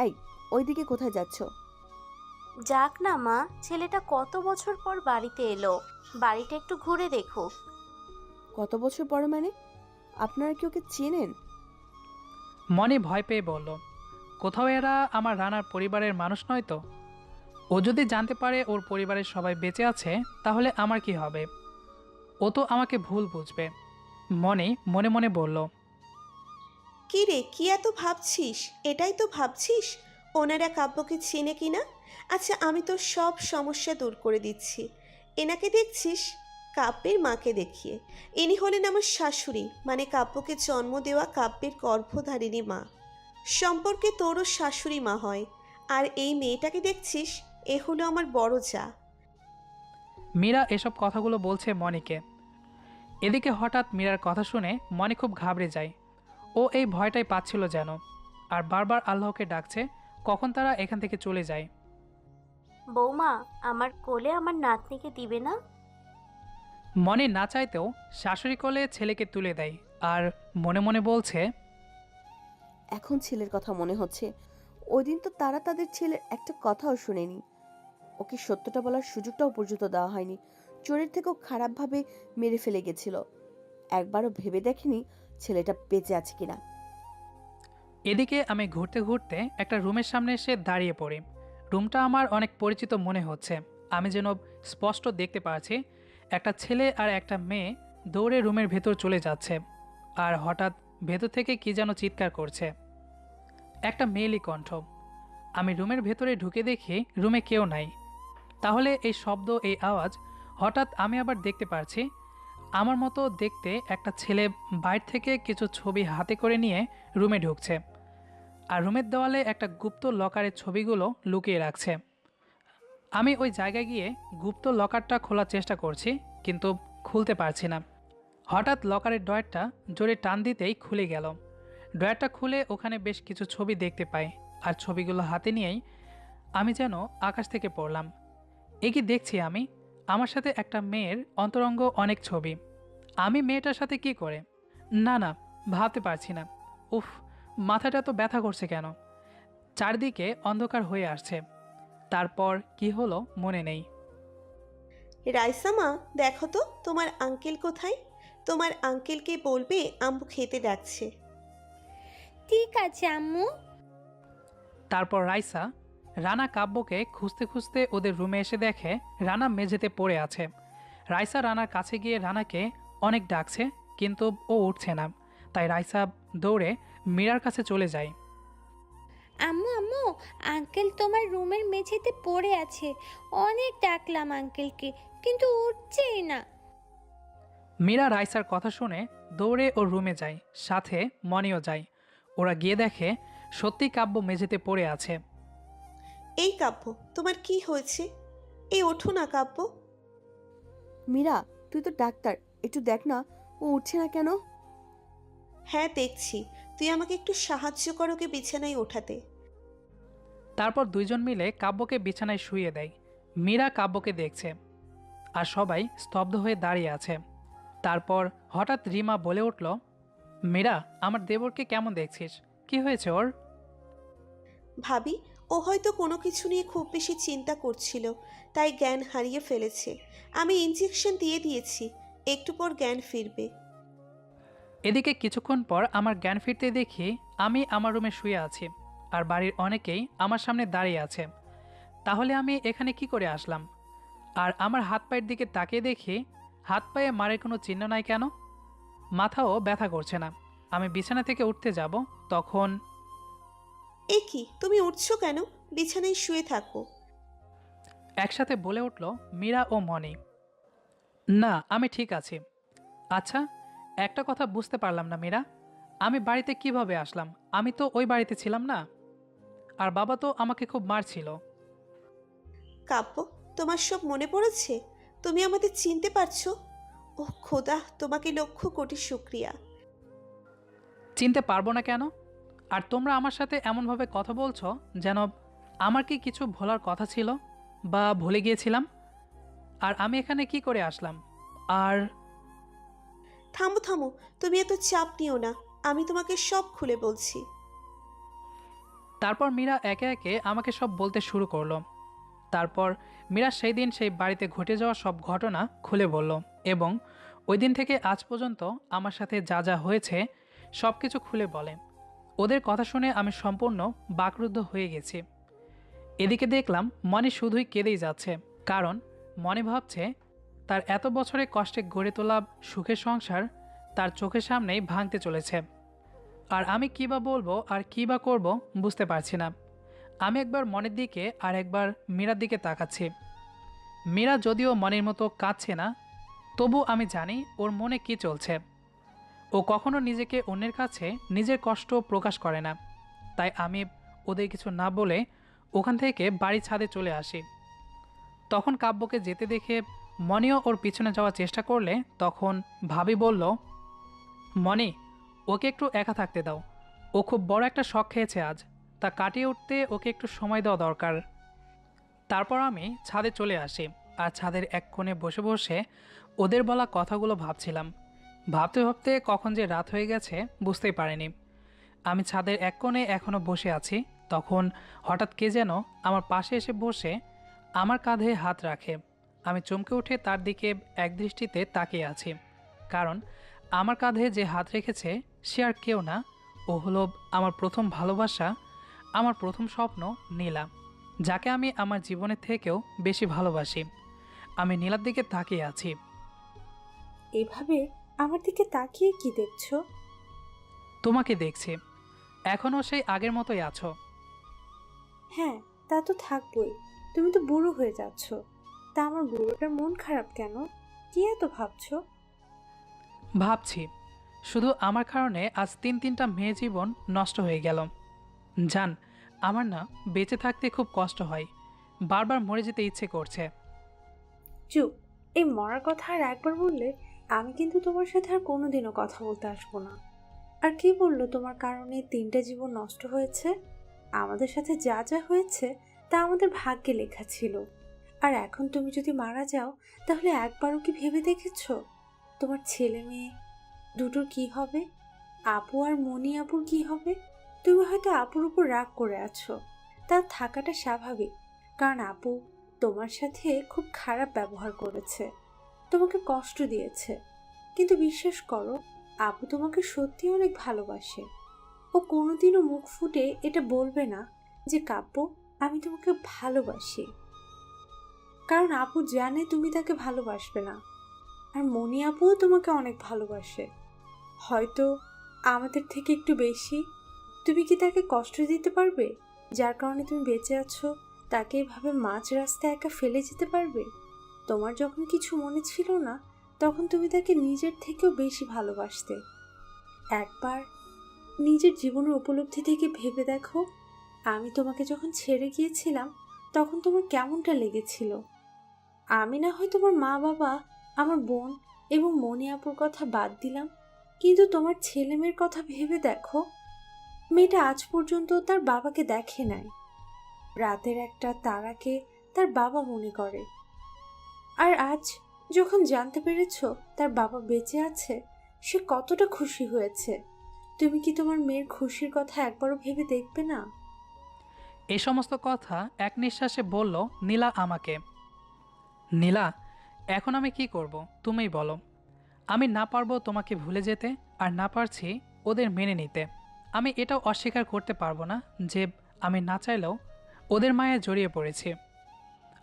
এই, ওইদিকে কোথায় যাচ্ছ? যাক না মা, ছেলেটা কত বছর পর বাড়িতে এলো, বাড়িটা একটু ঘুরে দেখো। কত বছর পরে মানে? আপনারা কি ওকে চেনেন? মনে ভয় পেয়ে বলল, কোথাও এরা আমার রানার পরিবারের মানুষ নয় তো? ও যদি জানতে পারে ওর পরিবারের সবাই বেঁচে আছে তাহলে আমার কি হবে? ও তো আমাকে ভুল বুঝবে। মনে মনে মনে বলল, কি রে, কি এত ভাবছিস? এটাই তো ভাবছিস ওনারা কাব্যকে চেনে কিনা? আচ্ছা, আমি তো সব সমস্যা দূর করে দিচ্ছি। এনাকে দেখছিস, কাব্যের মাকে দেখিয়ে। ইনি হলেন আমার শাশুড়ি, মানে কাব্যকে জন্ম দেওয়া কাব্যের গর্ভধারিণী মা। সম্পর্কে তোরও শাশুড়ি মা হয়। আর এই মেয়েটাকে দেখছিস, এ হলো আমার বড় যা। মীরা এসব কথাগুলো বলছে মনিকে। এদিকে হঠাৎ মীরার কথা শুনে মনি খুব ঘাবড়ে যায়। ও এই ভয়টাই পাচ্ছিল যেন, আর বারবার আল্লাহকে ডাকছে কখন তারা এখান থেকে চলে যায়। বৌমা, আমার কোলে আমার নাতনিকে দিবে না? মনে না চাইতেও শাশুড়ি কোলে ছেলেকে তুলে দেয়, আর মনে মনে বলছে, এখন ছেলের কথা মনে হচ্ছে। ওই দিন তো তারা তাদের ছেলের একটা কথাও শুনেনি। ওকে সত্যটা বলার সুযোগটাও পর্যন্ত দেওয়া হয়নি। চোরের থেকেও খারাপভাবে মেরে ফেলে গেছিল। একবারও ভেবে দেখেনি ছেলেটা বেঁচে আছে কিনা। এদিকে আমি ঘুরতে ঘুরতে একটা রুমের সামনে এসে দাঁড়িয়ে পড়ি। রুমটা আমার অনেক পরিচিত মনে হচ্ছে। আমি যেন স্পষ্ট দেখতে পাচ্ছি একটা ছেলে আর একটা মেয়ে দৌড়ে রুমের ভেতর চলে যাচ্ছে, আর হঠাৎ ভেতর থেকে কি যেন চিৎকার করছে, একটা মেয়েলি কণ্ঠ। আমি রুমের ভেতরে ঢুকে দেখি রুমে কেউ নাই। তাহলে এই শব্দ, এই আওয়াজ? হঠাৎ আমি আবার দেখতে পারছি আমার মতো দেখতে একটা ছেলে বাইরে থেকে কিছু ছবি হাতে করে নিয়ে রুমে ঢুকছে, আর রুমের দেওয়ালে একটা গুপ্ত লকারের ছবিগুলো লুকিয়ে রাখছে। আমি ওই জায়গায় গিয়ে গুপ্ত লকারটা খোলার চেষ্টা করছি, কিন্তু খুলতে পারছি না। হঠাৎ লকারের ড্রয়ারটা জোরে টান দিতেই খুলে গেল। ড্রয়ারটা খুলে ওখানে বেশ কিছু ছবি দেখতে পাই, আর ছবিগুলো হাতে নিয়েই আমি যেন আকাশ থেকে পড়লাম। এ কি দেখছি আমি? আমার সাথে একটা মেয়ের অন্তরঙ্গ অনেক ছবি। আমি মেয়েটার সাথে কি করে? না না, ভাবতে পারছি না। উফ, মাথাটা তো ব্যথা করছে কেন? চারদিকে অন্ধকার হয়ে আসছে। তারপর কি হলো মনে নেই। রাইসা মা, দেখো তো তোমার আঙ্কেল কোথায়? তোমার আঙ্কেলকে বলবে আম্মু খেতে ডাকছে। ঠিক আছে আম্মু। তারপর রাইসা রানা কাব্যকে খুঁজতে খুঁজতে ওদের রুমে এসে দেখে রানা মেঝেতে পড়ে আছে। রাইসা রানার কাছে গিয়ে রানাকে অনেক ডাকছে, কিন্তু ও উঠছে না। তাই রাইসা দৌড়ে মীরার কাছে চলে যায়। আম্মু আম্মু, আঙ্কেল তোমার রুমের মেঝেতে পড়ে আছে। অনেক ডাকলাম আঙ্কেলকে, কিন্তু উঠছেই না। মীরা রাইসার কথা শুনে দৌড়ে ওর রুমে যায়, সাথে মনিও যায়। ওরা গিয়ে দেখে সত্যি কাব্য মেঝেতে পড়ে আছে। এই কাব্য, তোমার কি হয়েছে? এই ওঠো না কাব্য। মীরা, তুই তো ডাক্তার, একটু দেখ না ও উঠছে না কেন। হ্যাঁ দেখছি, তুই আমাকে একটু সাহায্য কর ওকে বিছানায় ওঠাতে। তারপর দুইজন মিলে কাব্যকে বিছানায় শুইয়ে দেয়। মীরা কাব্যকে দেখছে, আর সবাই স্তব্ধ হয়ে দাঁড়িয়ে আছে। তারপর হঠাৎ রিমা বলে উঠল, মীরা, আমার দেবরকে কেমন দেখছিস? কি হয়েছে ওর? ভাবি, ও হয়তো কোনো কিছু নিয়ে খুব বেশি চিন্তা করছিল, তাই জ্ঞান হারিয়ে ফেলেছে। আমি ইনজেকশন দিয়ে দিয়েছি, একটু পর জ্ঞান ফিরবে। এদিকে কিছুক্ষণ পর আমার জ্ঞান ফিরতে দেখি আমি আমার রুমে শুয়ে আছি, আর বাড়ির অনেকেই আমার সামনে দাঁড়িয়ে আছে। তাহলে আমি এখানে কি করে আসলাম? আর আমার হাত পায়ের দিকে তাকিয়ে দেখি হাত পায়ে মারের কোনো চিহ্ন নাই কেন? মাথাও ব্যথা করছে না। আমি বিছানা থেকে উঠতে যাব, তখন এ কি, তুমি উঠছো কেন? বিছানায় শুয়ে থাকো। একসাথে বলে উঠল মীরা ও মনি। না, আমি ঠিক আছি। আচ্ছা, একটা কথা বুঝতে পারলাম না মীরা, আমি বাড়িতে কিভাবে আসলাম? আমি তো ওই বাড়িতে ছিলাম না, আর বাবা তো আমাকে খুব মারছিল। কাব্য, তোমার সব মনে পড়েছে? তুমি আমাদের চিনতে পারছো? ও খোদা, তোমাকে লক্ষ কোটি শুক্রিয়া। চিনতে পারবো না কেন? আর তোমরা আমার সাথে এমনভাবে কথা বলছো যেন আমার কি কিছু ভোলার কথা ছিল, বা ভুলে গিয়েছিলাম। আর আমি এখানে কি করে আসলাম? আর থামো থামো, তুমি এত চাপ নিও না, আমি তোমাকে সব খুলে বলছি। তারপর মীরা একে একে আমাকে সব বলতে শুরু করলো। তারপর মীরা সেই দিন সেই বাড়িতে ঘটে যাওয়া সব ঘটনা খুলে বলল, এবং ওই দিন থেকে আজ পর্যন্ত আমার সাথে যা যা হয়েছে সব কিছু খুলে বলে। ওদের কথা শুনে আমি সম্পূর্ণ বাকরুদ্ধ হয়ে গেছি। এদিকে দেখলাম মনি শুধুই কেঁদেই যাচ্ছে, কারণ মনে ভাবছে তার এত বছরে কষ্টে গড়ে তোলা সুখের সংসার তার চোখের সামনেই ভাঙতে চলেছে। আর আমি কী বা বলবো আর কী বা করবো বুঝতে পারছি না। আমি একবার মনের দিকে আর একবার মীরার দিকে তাকাচ্ছি। মীরা যদিও মনের মতো কাঁদছে না, তবু আমি জানি ওর মনে কি চলছে। ও কখনো নিজেকে অন্যের কাছে নিজের কষ্ট প্রকাশ করে না। তাই আমি ওদের কিছু না বলে ওখান থেকে বাড়ি ছাদে চলে আসি। তখন কাব্যকে যেতে দেখে মনিও ওর পিছনে যাওয়ার চেষ্টা করলে তখন ভাবি বলল, মনি, ওকে একটু একা থাকতে দাও। ও খুব বড় একটা শখ খেয়েছে আজ, তা কাটিয়ে উঠতে ওকে একটু সময় দেওয়া দরকার। তারপর আমি ছাদে চলে আসি, আর ছাদের এক কোণে বসে বসে ওদের বলা কথাগুলো ভাবছিলাম। ভাবতে ভাবতে কখন যে রাত হয়ে গেছে বুঝতেই পারিনি। আমি ছাদের এক কোণে এখনও বসে আছি, তখন হঠাৎ কে যেন আমার পাশে এসে বসে আমার কাঁধে হাত রাখে। আমি চমকে উঠে তার দিকে একদৃষ্টিতে তাকিয়ে আছি, কারণ আমার কাঁধে যে হাত রেখেছে সে আর কেউ না, ও হলো আমার প্রথম ভালোবাসা, আমার প্রথম স্বপ্ন নীলা, যাকে আমি আমার জীবনের থেকেও বেশি ভালোবাসি। আমি নীলার দিকে তাকিয়ে আছি। এভাবে আমার দিকে তাকিয়ে কি দেখছো? তোমাকে দেখছি, এখনও সেই আগের মতোই আছো। হ্যাঁ, তা তো থাকবই। তুমি তো বুড়ো হয়ে যাচ্ছ। তা আমার বুড়োটার মন খারাপ কেন? কি এত ভাবছো? ভাবছি শুধু আমার কারণে আজ তিনটা মেয়ে জীবন নষ্ট হয়ে গেল। জান, আমার না বেঁচে থাকতে খুব কষ্ট হয়, বারবার মরে যেতে ইচ্ছে করছে। চুপ! এই মরার কথা আর একবার বললে আমি কিন্তু তোমার সাথে আর কোনোদিনও কথা বলতে আসবো না। আর কি বললো তোমার কারণে তিনটা জীবন নষ্ট হয়েছে? আমাদের সাথে যা যা হয়েছে তা আমাদের ভাগ্যে লেখা ছিল। আর এখন তুমি যদি মারা যাও তাহলে একবারও কি ভেবে দেখেছো তোমার ছেলে মেয়ে দুটোর কি হবে? আপু আর মনি আপুর কি হবে? তুমি হয়তো আপুর উপর রাগ করে আছো, তার থাকাটা স্বাভাবিক, কারণ আপু তোমার সাথে খুব খারাপ ব্যবহার করেছে, তোমাকে কষ্ট দিয়েছে। কিন্তু বিশ্বাস করো, আপু তোমাকে সত্যি অনেক ভালোবাসে। ও কোনোদিনও মুখ ফুটে এটা বলবে না যে কাব্য আমি তোমাকে ভালোবাসি, কারণ আপু জানে তুমি তাকে ভালোবাসবে না। আর মনি আপুও তোমাকে অনেক ভালোবাসে, হয়তো আমাদের থেকে একটু বেশি। তুমি কি তাকে কষ্ট দিতে পারবে? যার কারণে তুমি বেঁচে আছো তাকে এভাবে মাঝ রাস্তায় একা ফেলে যেতে পারবে? তোমার যখন কিছু মনে ছিল না তখন তুমি তাকে নিজের থেকেও বেশি ভালোবাসতে। একবার নিজের জীবনের উপলব্ধি থেকে ভেবে দেখো, আমি তোমাকে যখন ছেড়ে গিয়েছিলাম তখন তোমার কেমনটা লেগেছিল। আমি না হয় তোমার মা বাবা, আমার বোন এবং মনি আপুর কথা বাদ দিলাম, কিন্তু তোমার ছেলে মেয়ের কথা ভেবে দেখো। মেয়েটা আজ পর্যন্ত তার বাবাকে দেখে নাই, রাতের একটা তারাকে তার বাবা মনে করে। আর আজ যখন জানতে পেরেছো তার বাবা বেঁচে আছে, সে কতটা খুশি হয়েছে। তুমি কি তোমার মেয়ের খুশির কথা একবারও ভেবে দেখবে না? এই সমস্ত কথা এক নিঃশ্বাসে বলল নীলা আমাকে। নীলা, এখন আমি কি করব তুমিই বলো। আমি না পারবো তোমাকে ভুলে যেতে, আর না পারছি ওদের মেনে নিতে। আমি এটাও অস্বীকার করতে পারবো না যে আমি না চাইলেও ওদের মায়ায় জড়িয়ে পড়েছি,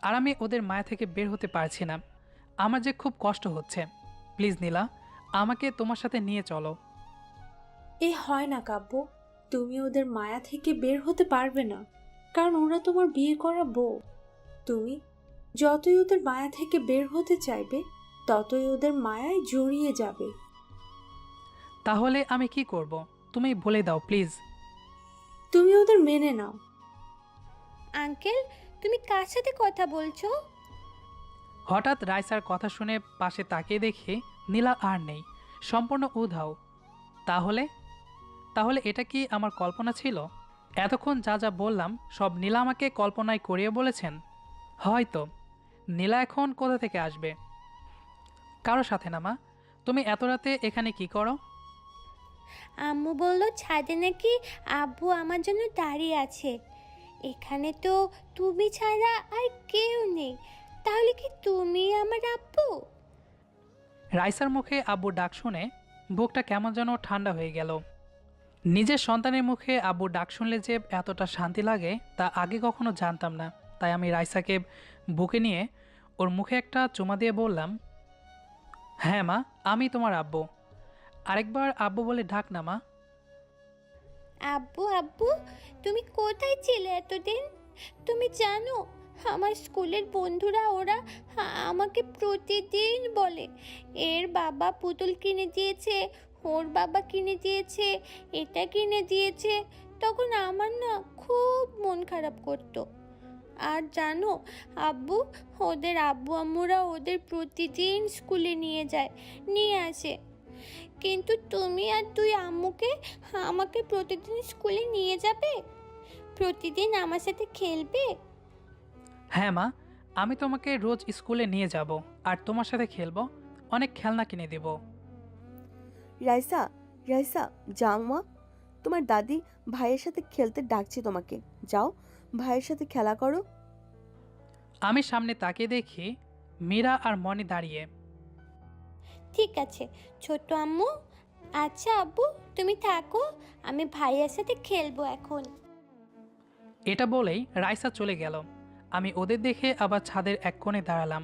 আর আমি ওদের মায়া থেকে বের হতে পারছি না। আমার যে খুব কষ্ট হচ্ছে। প্লিজ নীলা, আমাকে তোমার সাথে নিয়ে চলো। এ হয় না কাব্য, তুমি ওদের মায়া থেকে বের হতে পারবে না, কারণ ওরা তোমার বিয়ে করা বউ। তুমি যতই ওদের মায়া থেকে বের হতে চাইবে ততই ওদের মায়ায় জড়িয়ে যাবে। তাহলে আমি কি করব তুমি বলে দাও প্লিজ। তুমি ওদের মেনে নাও। আঙ্কেল, তুমি কার সাথে কথা বলছো? হঠাৎ রাইসার কথা শুনে পাশে তাকিয়ে দেখি নীলা আর নেই, সম্পূর্ণ উধাও। তাহলে তাহলে এটা কি আমার কল্পনা ছিল? এতক্ষণ যা যা বললাম সব নীলা আমাকে কল্পনায় করিয়ে বলেছেন? হয়তো। নীলা এখন কোথা থেকে আসবে? কারো সাথে না মা। তুমি এত রাতে এখানে কি করো? আম্মু বললো ছাদে নাকি আব্বু আমার জন্য দাঁড়িয়ে আছে। এখানে তো তুমি ছাড়া আর কেউ নেই, তাহলে কি তুমি আমার আব্বু? রাইসার মুখে আব্বুর ডাক শুনে বুকটা কেমন যেন ঠান্ডা হয়ে গেল। নিজের সন্তানের মুখে আব্বুর ডাক শুনলে যে এতটা শান্তি লাগে তা আগে কখনো জানতাম না। তাই আমি রাইসাকে বুকে নিয়ে ওর মুখে একটা চুমা দিয়ে বললাম, হ্যাঁ মা, আমি তোমার আব্বু। আরেকবার আব্বু বলে ডাক না মা। আব্বু আব্বু, তুমি কোথায় ছিলে এতদিন? তুমি জানো আমার স্কুলের বন্ধুরা ওরা আমাকে প্রতিদিন বলে এর বাবা পুতুল কিনে দিয়েছে, ওর বাবা কিনে দিয়েছে, এটা কিনে দিয়েছে। তখন আমার না খুব মন খারাপ করতো। আর জানো আব্বু, ওদের আব্বু আম্মুরা ওদের প্রতিদিন স্কুলে নিয়ে যায়, নিয়ে আসে। কিন্তু তুমি আর তুই আম্মুকে আমাকে প্রতিদিন স্কুলে নিয়ে যাবে? প্রতিদিন আমার সাথে খেলবে? হ্যাঁ মা, আমি তোমাকে রোজ স্কুলে নিয়ে যাব আর তোমার সাথে খেলবো, অনেক খেলনা কিনে দেব। রাইসা, রাইসা, যাও মা, তোমার দাদি ভাইয়ের সাথে খেলতে ডাকছে তোমাকে। যাও, ভাইয়ের সাথে খেলা করো। আমি সামনে তাকিয়ে দেখি মীরা আর মনি দাঁড়িয়ে। ঠিক আছে ছোট আম্মু। আচ্ছা আব্বু, তুমি থাকো, আমি ভাইয়ের সাথে খেলবো এখন। এটা বলেই রাইসা চলে গেল। আমি ওদের দেখে আবার ছাদের এক কোণে দাঁড়ালাম।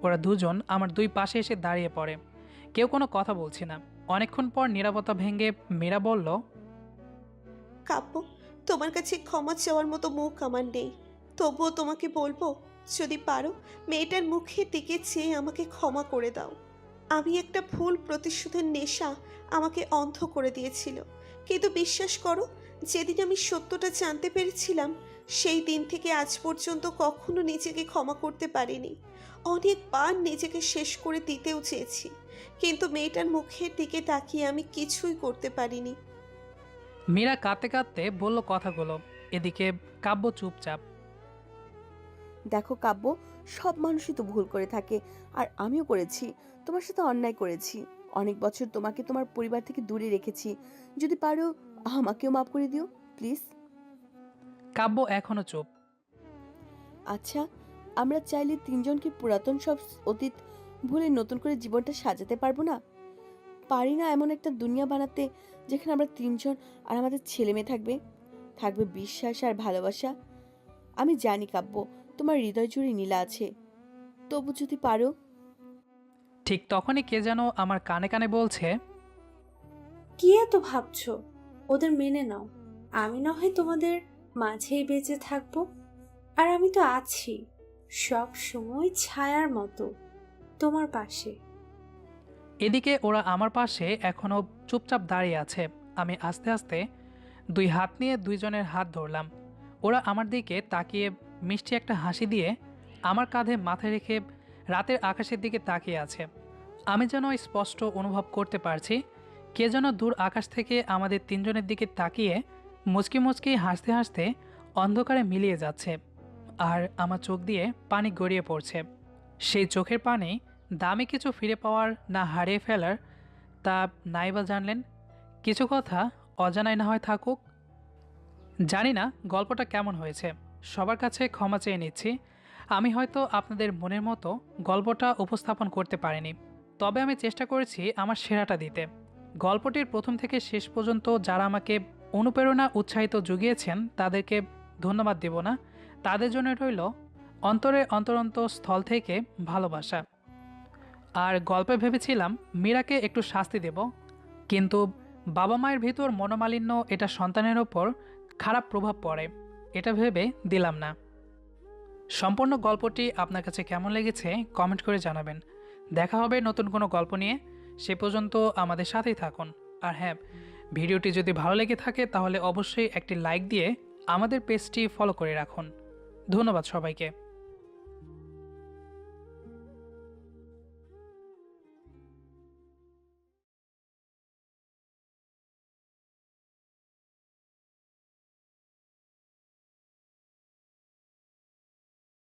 ওরা দুজন আমার দুই পাশে এসে দাঁড়িয়ে পড়ে। কেউ কোনো কথা বলছি না। অনেকক্ষণ পর নীরবতা ভেঙে মীরা বলল, কাব্য, তোমার কাছে ক্ষমা চাওয়ার মতো মুখ আমার নেই, তবুও তোমাকে বলবো, যদি পারো মেয়েটার মুখের দিকে চেয়ে আমাকে ক্ষমা করে দাও। আমি একটা ভুল প্রতিশোধের নেশা আমাকে অন্ধ করে দিয়েছিল, কিন্তু বিশ্বাস করো, যেদিন আমি সত্যটা জানতে পেরেছিলাম সেই দিন থেকে আজ পর্যন্ত কখনো নিজেকে ক্ষমা করতে পারিনি। অনেকবার নিজেকে শেষ করে দিতেও চেয়েছি, কিন্তু মেয়েটার মুখের দিকে তাকিয়ে আমি কিছুই করতে পারিনি। মীরা কাঁদতে কাঁদতে বলল কথাগুলো। এদিকে কাব্য চুপচাপ। দেখো কাব্য, সব মানুষই তো ভুল করে থাকে, আর আমিও করেছি, তোমার সাথে অন্যায় করেছি। অনেক বছর তোমাকে তোমার পরিবার থেকে দূরে রেখেছি। যদি পারো আমাকেও মাফ করে দিও প্লিজ। কাব্য এখনও চুপ। আচ্ছা, আমরা চাইলে তিনজনকে পুরাতন সব অতীত ভুলে নতুন করে জীবনটা সাজাতে পারবো না? পারি না এমন একটা দুনিয়া বানাতে যেখানে আমরা তিনজন আর আমাদের ছেলে মেয়ে থাকবে, থাকবে বিশ্বাস আর ভালোবাসা। আমি জানি কাব্য, তোমার হৃদয় জুড়ে নীলা আছে, তবু যদি পারো। ঠিক তখনই কে যেন আমার কানে কানে বলছে, কি এত ভাবছো? ওদের মেনে নাও। আমি না হয় তোমাদের মাঝেই বেঁচে থাকবো, আর আমি তো আছি সব সময় ছায়ার মতো তোমার পাশে। এদিকে ওরা আমার পাশে এখনও চুপচাপ দাঁড়িয়ে আছে। আমি আস্তে আস্তে দুই হাত নিয়ে দুইজনের হাত ধরলাম। ওরা আমার দিকে তাকিয়ে মিষ্টি একটা হাসি দিয়ে আমার কাঁধে মাথা রেখে রাতের আকাশের দিকে তাকিয়ে আছে। আমি যেন স্পষ্ট অনুভব করতে পারছি কে যেন দূর আকাশ থেকে আমাদের তিনজনের দিকে তাকিয়ে মুচকি মুচকি হাসতে হাসতে অন্ধকারে মিলিয়ে যাচ্ছে, আর আমার চোখ দিয়ে পানি গড়িয়ে পড়ছে। সেই চোখের পানি দামি কিছু ফিরে পাওয়ার না হারিয়ে ফেলার, তা নাইবা জানলেন। কিছু কথা অজানায় না হয় থাকুক। জানি না গল্পটা কেমন হয়েছে, সবার কাছে ক্ষমা চেয়ে নিচ্ছি। আমি হয়তো আপনাদের মনের মতো গল্পটা উপস্থাপন করতে পারিনি, তবে আমি চেষ্টা করেছি আমার সেরাটা দিতে। গল্পটির প্রথম থেকে শেষ পর্যন্ত যারা আমাকে অনুপ্রেরণা উৎসাহিত জুগিয়েছেন তাদেরকে ধন্যবাদ দেব না। তাদের জন্য রইল অন্তরে অন্তরন্ত স্থল থেকে ভালোবাসা। আর গল্পে ভেবেছিলাম মীরাকে একটু শাস্তি দেব, কিন্তু বাবা মায়ের ভিতর মনোমালিন্য এটা সন্তানের ওপর খারাপ প্রভাব পড়ে, এটা ভেবে দিলাম না। সম্পূর্ণ গল্পটি আপনার কাছে কেমন লেগেছে কমেন্ট করে জানাবেন। দেখা হবে নতুন কোনো গল্প নিয়ে, সে পর্যন্ত আমাদের সাথেই থাকুন। আর হ্যাঁ, ভিডিওটি যদি ভালো লেগে থাকে তাহলে অবশ্যই একটি লাইক দিয়ে আমাদের পেজটি ফলো করে রাখুন। ধন্যবাদ সবাইকে।